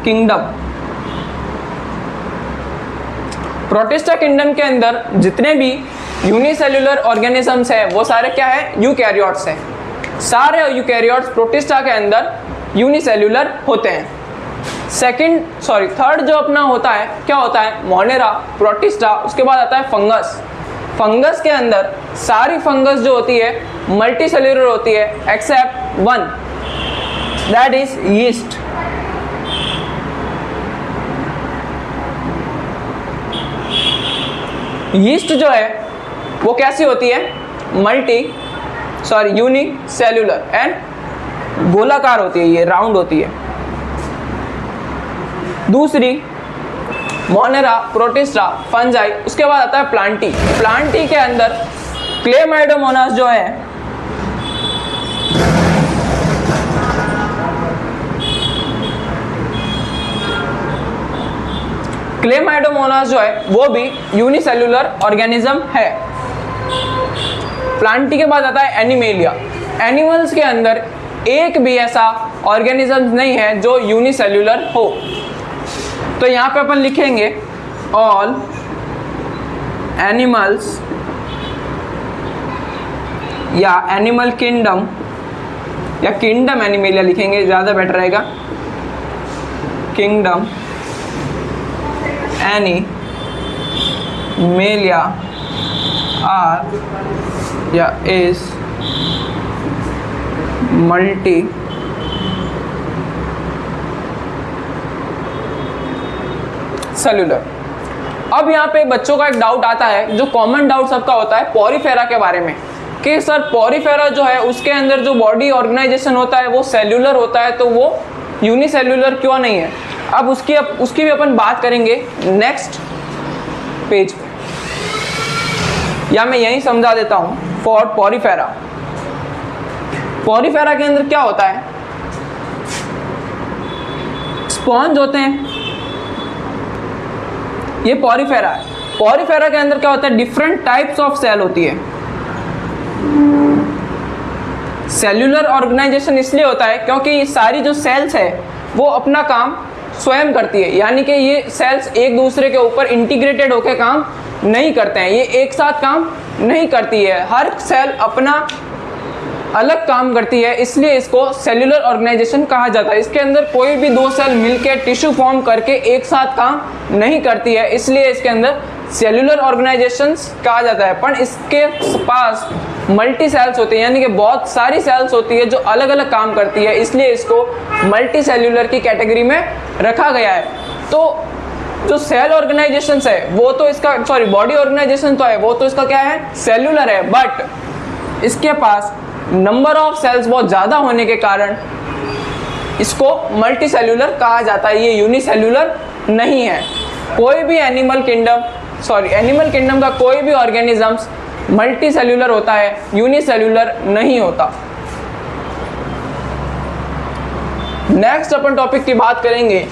kingdom, protista kingdom के अंदर जितने भी यूनिसेल्युलर ऑर्गेनिजम्स है वो सारे क्या है? यूकैरियोट्स हैं। सारे यूकैरियोट्स प्रोटिस्टा के अंदर यूनिसेल्युलर होते हैं। थर्ड जो अपना होता है क्या होता है? मोनेरा, प्रोटिस्टा, उसके बाद आता है फंगस। फंगस के अंदर सारी फंगस जो होती है मल्टी सेल्युलर होती है except one, that is yeast. Yeast जो है वो कैसी होती है? यूनिसेल्युलर एंड गोलाकार होती है, ये राउंड होती है। दूसरी मोनेरा, प्रोटिस्टा, फंजाई, उसके बाद आता है प्लांटी। प्लांटी के अंदर क्लेमाइडोमोनास जो है वो भी यूनिसेल्युलर ऑर्गेनिज्म है। प्लांटी के बाद आता है एनिमेलिया। एनिमल्स के अंदर एक भी ऐसा ऑर्गेनिज्म नहीं है जो यूनिसेल्युलर हो। तो यहाँ पे अपन लिखेंगे ऑल एनिमल्स या एनिमल किंगडम या किंगडम एनिमेलिया लिखेंगे, ज़्यादा बेटर रहेगा। किंगडम एनिमेलिया आर या इज मल्टी सेल्युलर। अब यहाँ पे बच्चों का एक डाउट आता है, जो कॉमन डाउट सबका होता है पॉरीफेरा के बारे में, कि सर पॉरीफेरा जो है उसके अंदर जो बॉडी ऑर्गेनाइजेशन होता है वो सेल्युलर होता है, तो वो यूनिसेल्युलर क्यों नहीं है? अब उसकी भी अपन बात करेंगे नेक्स्ट पेज पे, या मैं यही समझा देता हूँ। फॉर पॉरीफेरा, पॉरीफेरा के अंदर क्या होता है? स्पॉन्ज होते हैं, ये पॉरीफेरा है। पॉरीफेरा के अंदर क्या होता है? डिफरेंट टाइप्स ऑफ सेल होती है। सेल्युलर ऑर्गेनाइजेशन इसलिए होता है क्योंकि ये सारी जो सेल्स है वो अपना काम स्वयं करती है, यानी कि ये सेल्स एक दूसरे के ऊपर इंटीग्रेटेड होकर काम नहीं करते हैं, ये एक साथ काम नहीं करती है, हर सेल अपना अलग काम करती है, इसलिए इसको सेल्युलर ऑर्गेनाइजेशन कहा जाता है। इसके अंदर कोई भी दो सेल मिलकर टिश्यू फॉर्म करके एक साथ काम नहीं करती है, इसलिए इसके अंदर सेल्युलर ऑर्गेनाइजेशंस कहा जाता है। पर इसके पास मल्टी सेल्स होती है, यानी कि बहुत सारी सेल्स होती है जो अलग अलग काम करती है, इसलिए इसको मल्टी सेल्युलर की कैटेगरी में रखा गया है। तो जो सेल ऑर्गेनाइजेशंस है वो तो इसका बॉडी ऑर्गेनाइजेशन तो है वो तो इसका क्या है? सेल्युलर है, बट इसके पास नंबर ऑफ सेल्स बहुत ज़्यादा होने के कारण इसको मल्टी सेल्युलर कहा जाता है, ये यूनिसेल्युलर नहीं है। कोई भी एनिमल किंगडम का कोई भी ऑर्गेनिजम्स मल्टी सेल्युलर होता है, यूनिसेल्युलर नहीं होता। नेक्स्ट अपन टॉपिक की बात करेंगे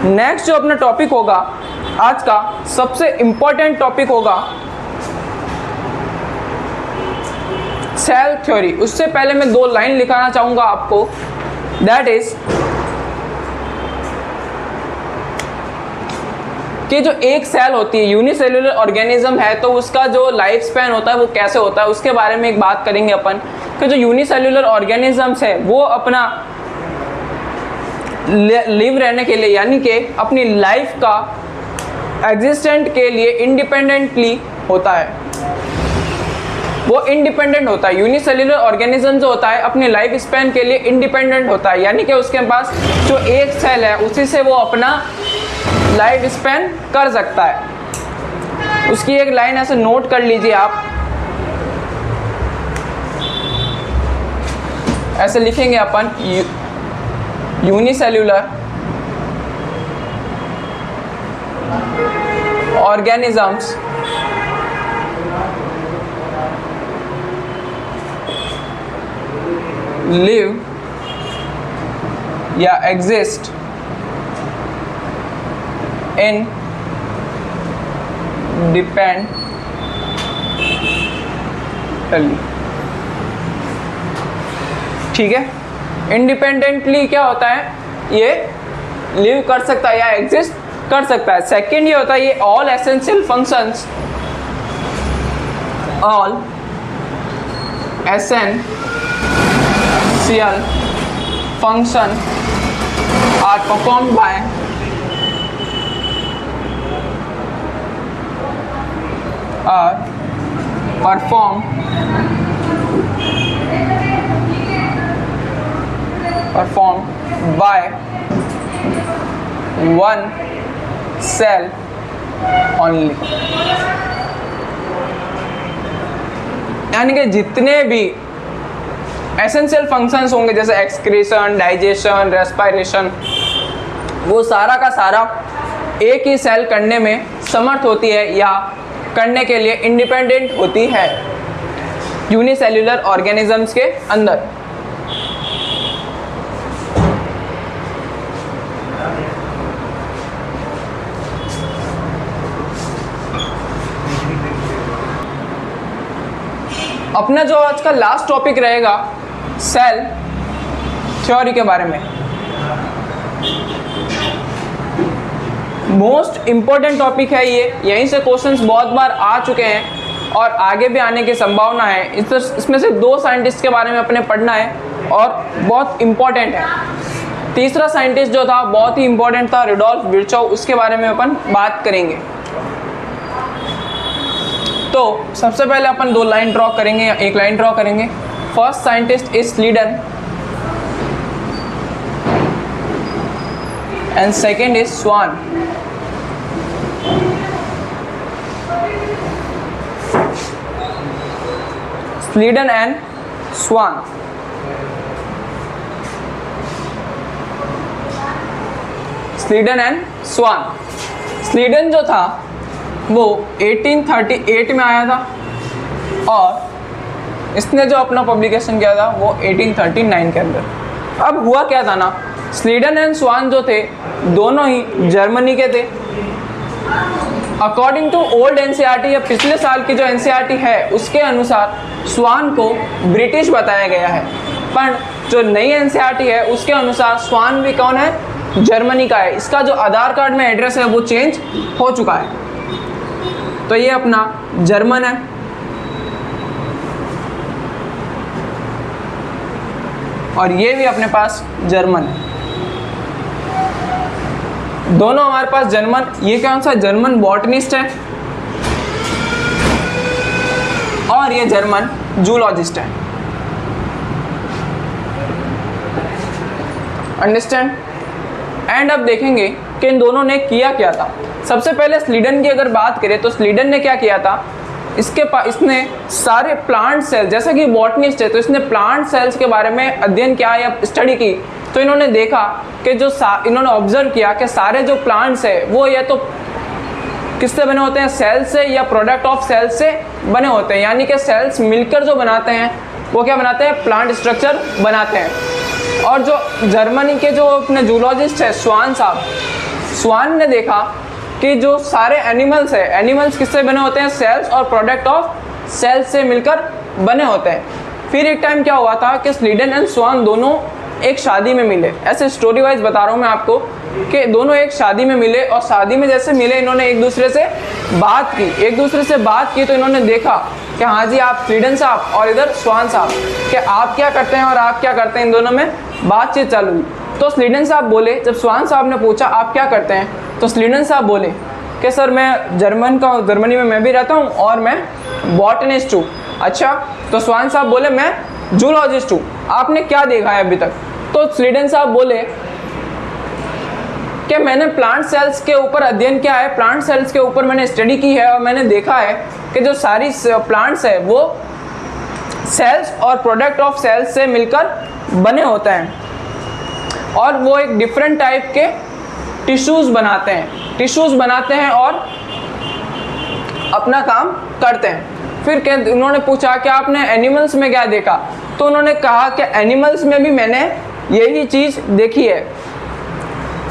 नेक्स्ट जो अपना टॉपिक होगा आज का सबसे इंपॉर्टेंट टॉपिक होगा सेल थ्योरी। उससे पहले मैं 2 लाइन लिखाना चाहूंगा आपको, दैट इज कि जो एक सेल होती है यूनिसेल्युलर ऑर्गेनिज्म है तो उसका जो लाइफ स्पैन होता है वो कैसे होता है, उसके बारे में एक बात करेंगे अपन कि जो यूनिसेल्युलर ऑर्गेनिजम्स है वो अपना लिव रहने के लिए, यानी कि अपनी लाइफ का एग्जिस्टेंट के लिए इंडिपेंडेंटली होता है। वो इंडिपेंडेंट होता है। यूनिसेल्युलर ऑर्गेनिज्म जो होता है अपने लाइफ स्पैन के लिए इंडिपेंडेंट होता है, यानी कि उसके पास जो एक सेल है उसी से वो अपना लाइफ स्पैन कर सकता है। उसकी एक लाइन ऐसे नोट कर लीजिए आप, ऐसे लिखेंगे अपन, यूनिसेल्युलर organisms live या exist in ठीक है। इंडिपेंडेंटली क्या होता है, ये लिव कर सकता है या एग्जिस्ट कर सकता है। सेकेंड ये होता है ये all essential functions, all essential function are performed by performed by one cell only। यानी कि जितने भी एसेंशियल फंक्शंस होंगे जैसे एक्सक्रीशन, डाइजेशन, रेस्पिरेशन, वो सारा का सारा एक ही सेल करने में समर्थ होती है या करने के लिए इंडिपेंडेंट होती है यूनिसेल्युलर ऑर्गेनिजम्स के अंदर। अपना जो आज का लास्ट टॉपिक रहेगा सेल थ्योरी के बारे में। मोस्ट इंपॉर्टेंट टॉपिक है ये, यहीं से क्वेश्चंस बहुत बार आ चुके हैं और आगे भी आने की संभावना है। इसमें से दो साइंटिस्ट के बारे में अपने पढ़ना है और बहुत इंपॉर्टेंट है। तीसरा साइंटिस्ट जो था बहुत ही इंपॉर्टेंट था, रुडोल्फ विर्चोव, उसके बारे में अपन बात करेंगे। तो सबसे पहले अपन दो लाइन ड्रॉ करेंगे या एक लाइन ड्रॉ करेंगे। First scientist is Schleiden and second is Schwann. Schleiden and Schwann. Schleiden and Schwann. Schleiden जो था वो 1838 में आया था और इसने जो अपना पब्लिकेशन किया था वो 1839 के अंदर। अब हुआ क्या था ना, स्लीडन एंड स्वान जो थे दोनों ही जर्मनी के थे। अकॉर्डिंग टू ओल्ड एनसीईआरटी या पिछले साल की जो एनसीईआरटी है उसके अनुसार स्वान को ब्रिटिश बताया गया है, पर जो नई एनसीईआरटी है उसके अनुसार स्वान भी कौन है, जर्मनी का है। इसका जो आधार कार्ड में एड्रेस है वो चेंज हो चुका है, तो ये अपना जर्मन है। और ये भी अपने पास जर्मन है। दोनों हमारे पास जर्मन। ये कौन सा, जर्मन बॉटनिस्ट है और ये जर्मन जूलॉजिस्ट है। अंडरस्टैंड। एंड अब देखेंगे कि इन दोनों ने किया क्या था। सबसे पहले स्लीडन की अगर बात करें तो स्लीडन ने क्या किया था, इसने सारे प्लांट सेल, जैसा कि बॉटनिस्ट है तो इसने प्लांट सेल्स के बारे में अध्ययन किया या स्टडी की। तो इन्होंने देखा कि जो इन्होंने ऑब्जर्व किया कि सारे जो प्लांट्स है वो या तो किससे बने होते हैं, सेल से या प्रोडक्ट ऑफ सेल से बने होते हैं। यानी कि सेल्स मिलकर जो बनाते हैं वो क्या बनाते हैं, प्लांट स्ट्रक्चर बनाते हैं। और जो जर्मनी के जो अपने जूलॉजिस्ट है स्वान साहब, स्वान ने देखा कि जो सारे एनिमल्स है, एनिमल्स किससे बने होते हैं, सेल्स और प्रोडक्ट ऑफ सेल्स से मिलकर बने होते हैं। फिर एक टाइम क्या हुआ था कि स्लीडन एंड स्वान दोनों एक शादी में मिले। ऐसे स्टोरी वाइज बता रहा हूँ मैं आपको कि दोनों एक शादी में मिले और शादी में जैसे मिले इन्होंने एक दूसरे से बात की। तो इन्होंने देखा कि हाँ जी आप स्लीडन साहब और इधर स्वान साहब कि आप क्या करते हैं और आप क्या करते हैं, इन दोनों में बातचीत चालू हुई। तो स्लीडन साहब बोले, जब स्वान साहब ने पूछा आप क्या करते हैं, तो स्लीडन साहब बोले कि सर मैं जर्मनी में मैं भी रहता हूँ और मैं बॉटनिस्ट हूँ। अच्छा, तो स्वान साहब बोले मैं जूलॉजिस्ट हूँ, आपने क्या देखा है अभी तक? तो स्लीडन साहब बोले कि मैंने प्लांट सेल्स के ऊपर अध्ययन किया है, प्लांट सेल्स के ऊपर मैंने स्टडी की है और मैंने देखा है कि जो सारी प्लांट्स है वो सेल्स और प्रोडक्ट ऑफ सेल्स से मिलकर बने होते हैं और वो एक डिफरेंट टाइप के टिश्यूज़ बनाते हैं और अपना काम करते हैं। फिर उन्होंने पूछा कि आपने एनिमल्स में क्या देखा? तो उन्होंने कहा कि एनिमल्स में भी मैंने यही चीज़ देखी है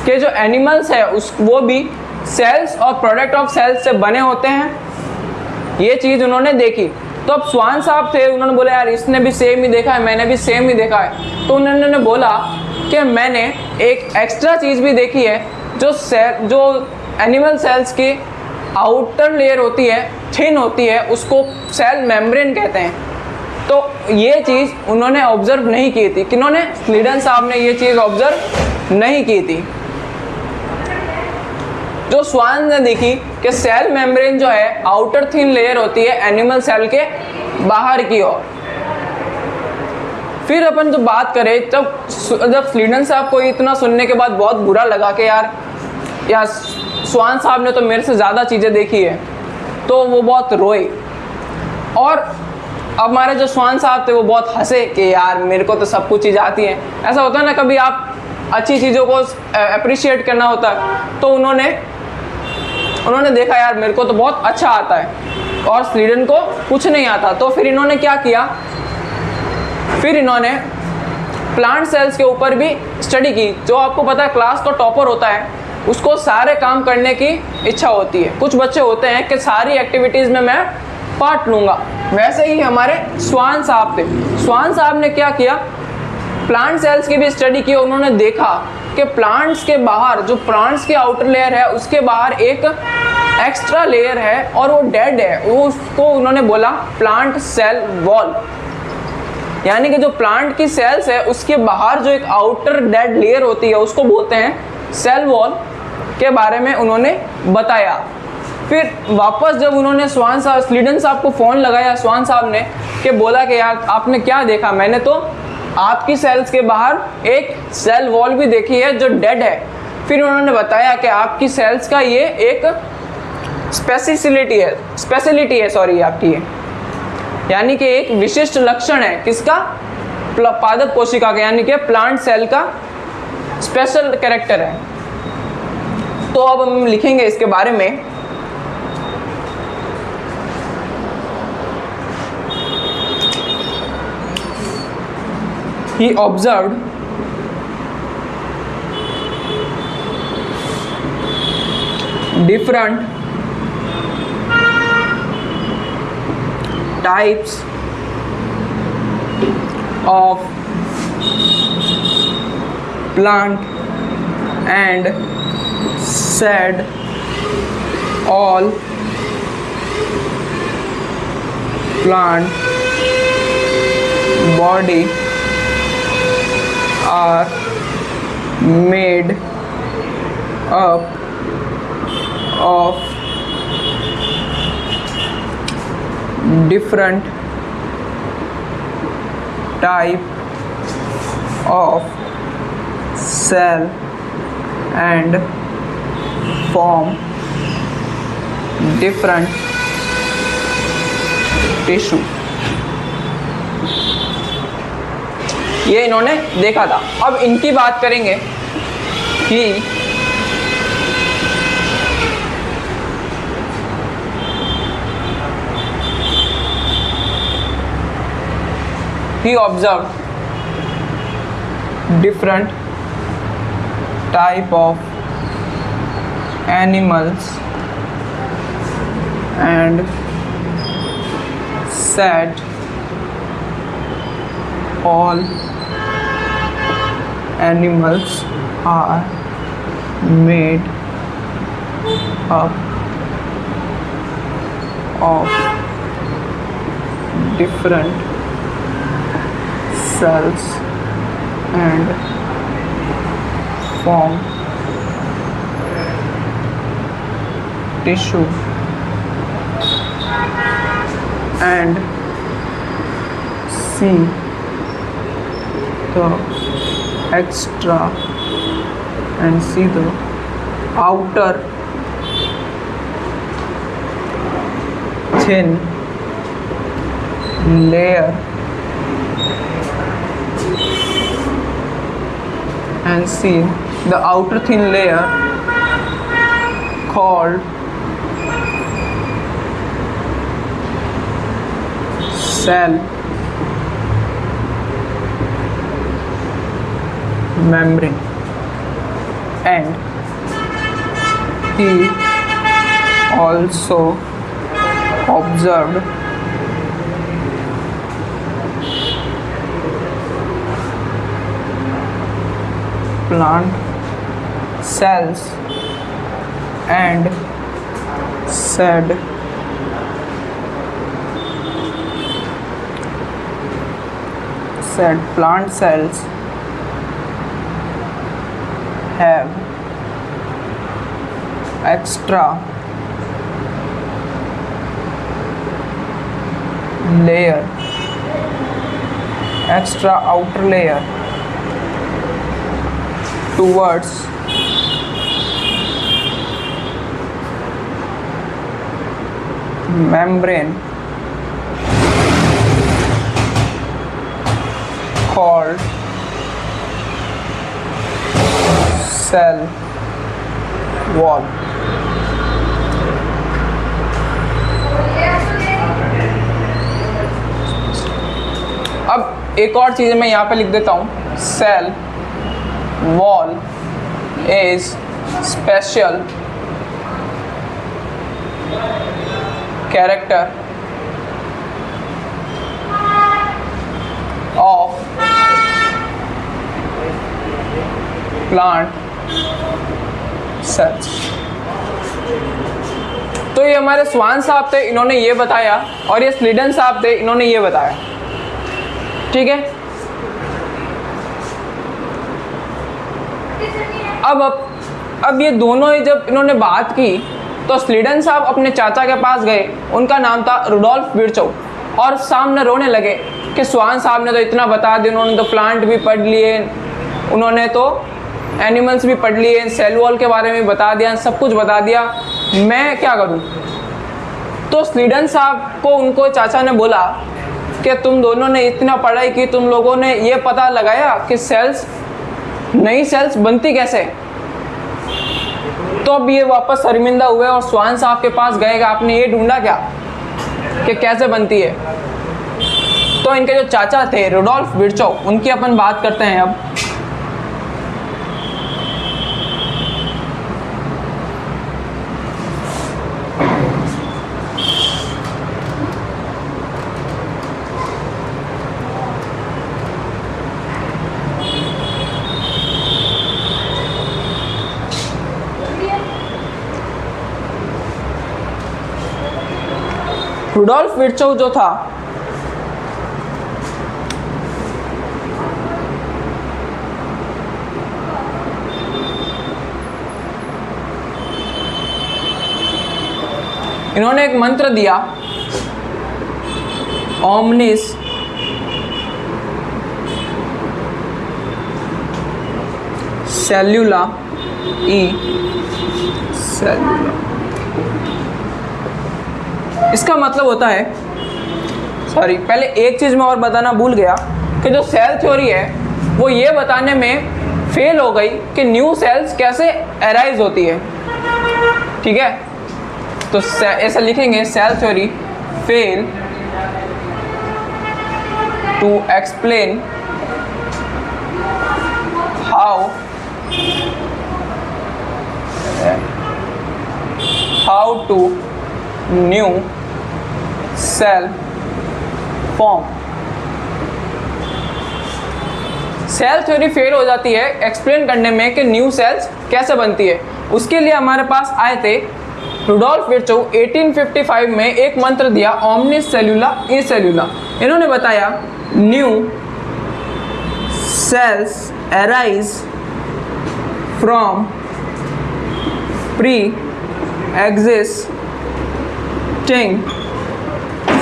कि जो एनिमल्स है वो भी सेल्स और प्रोडक्ट ऑफ सेल्स से बने होते हैं, ये चीज़ उन्होंने देखी। तो अब स्वान साहब थे, उन्होंने बोला यार इसने भी सेम ही देखा है, मैंने भी सेम ही देखा है। तो उन्होंने बोला कि मैंने एक एक्स्ट्रा चीज़ भी देखी है, जो एनिमल सेल्स की आउटर लेयर होती है, थिन होती है, उसको सेल मेम्ब्रेन कहते हैं। तो ये चीज़ उन्होंने ऑब्जर्व नहीं की थी। किन्होंने? स्लीडन साहब ने ये चीज़ ऑब्जर्व नहीं की थी। जो स्वान ने देखी कि सेल मेम्ब्रेन जो है आउटर थिन लेयर होती है एनिमल सेल के बाहर की ओर। फिर अपन जो बात करें, जब स्लीडन साहब को इतना सुनने के बाद बहुत बुरा लगा कि यार स्वान साहब ने तो मेरे से ज़्यादा चीज़ें देखी है, तो वो बहुत रोए। और अब हमारे जो स्वान साहब थे वो बहुत हंसे कि यार मेरे को तो सब कुछ चीज़ आती है। ऐसा होता है ना, कभी आप अच्छी चीज़ों को अप्रिशिएट करना होता है, तो उन्होंने देखा यार मेरे को तो बहुत अच्छा आता है और स्लीडन को कुछ नहीं आता। तो फिर इन्होंने क्या किया, फिर इन्होंने प्लांट सेल्स के ऊपर भी स्टडी की। जो आपको पता है क्लास का टॉपर होता है, उसको सारे काम करने की इच्छा होती है। कुछ बच्चे होते हैं कि सारी एक्टिविटीज़ में मैं पार्ट लूँगा, वैसे ही हमारे स्वान साहब थे। स्वान साहब ने क्या किया, प्लांट सेल्स की भी स्टडी की। उन्होंने देखा कि प्लांट्स के बाहर, जो प्लांट्स की आउटर लेयर है उसके बाहर एक एक्स्ट्रा लेयर है और वो डेड है, उसको उन्होंने बोला प्लांट सेल वॉल। यानी कि जो प्लांट की सेल्स है उसके बाहर जो एक आउटर डेड लेयर होती है उसको बोलते हैं सेल वॉल, के बारे में उन्होंने बताया। फिर वापस जब उन्होंने स्लीडन साहब को फ़ोन लगाया स्वान साहब ने, कि बोला कि यार आपने क्या देखा? मैंने तो आपकी सेल्स के बाहर एक सेल वॉल भी देखी है जो डेड है। फिर उन्होंने बताया कि आपकी सेल्स का ये एक स्पेशलिटी है आपकी ये, यानी कि एक विशिष्ट लक्षण है किसका? पादप कोशिका का, यानी कि प्लांट सेल का स्पेशल कैरेक्टर है। तो अब हम लिखेंगे इसके बारे में। He observed different types of plant and said all plant body are made up of different type of cell and form different tissue। ये इन्होंने देखा था। अब इनकी बात करेंगे कि he observed different type of animals and said all animals are made up of different cells and form tissue and see the extra and see the outer thin layer and see the outer thin layer called cell membrane, and he also observed plant cells and said plant cells have extra layer, extra outer layer towards membrane called cell wall. अब एक और चीज़ मैं यहाँ पे लिख देता हूँ, cell wall is special character of plant cells. तो ये हमारे स्वान साहब थे, इन्होंने ये बताया, और ये स्लीडन साहब थे, इन्होंने ये बताया। ठीक है, अब ये दोनों ही जब इन्होंने बात की तो स्लीडन साहब अपने चाचा के पास गए, उनका नाम था रुडोल्फ विर्चोव, और सामने रोने लगे कि स्वान साहब ने तो इतना बता दिया, उन्होंने तो प्लांट भी पढ़ लिए, उन्होंने तो एनिमल्स भी पढ़ लिए, सेल वॉल के बारे में बता दिया, सब कुछ बता दिया, मैं क्या करूं। तो स्लीडन साहब को उनको चाचा ने बोला कि तुम दोनों ने इतना पढ़ाई की, तुम लोगों ने ये पता लगाया कि सेल्स, नई सेल्स बनती कैसे। तो अब ये वापस शर्मिंदा हुए और स्वान साहब के पास गए कि आपने ये ढूंढा क्या कि कैसे बनती है। तो इनके जो चाचा थे रुडोल्फ विर्चोव, उनकी अपन बात करते हैं अब। रुडोल्फ विर्चोव जो था इन्होंने एक मंत्र दिया, ओमनिस सेल्यूला ई सेल्यूला। इसका मतलब होता है, सॉरी पहले एक चीज़ मैं और बताना भूल गया कि जो सेल थ्योरी है वो ये बताने में फेल हो गई कि न्यू सेल्स कैसे अराइज होती है। ठीक है, तो ऐसा लिखेंगे, cell theory fail to explain how to new cell form. Cell theory fail हो जाती है एक्सप्लेन करने में कि न्यू सेल्स कैसे बनती है। उसके लिए हमारे पास आए थे रुडोल्फ विर्चोव। 1855 में एक मंत्र दिया, ओमनिस सेल्यूला ई सेल्यूला। इन्होंने बताया new sales arise from pre existing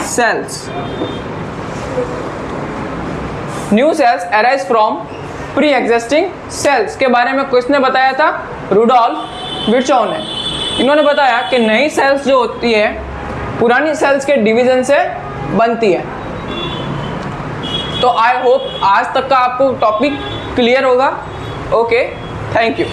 cells। New sales arise from pre existing cells के बारे में किसने बताया था? रुडोल्फ विर्चॉव ने। इन्होंने बताया कि नई सेल्स जो होती है पुरानी सेल्स के डिवीजन से बनती है। तो आई होप आज तक का आपको टॉपिक क्लियर होगा। Okay, thank you.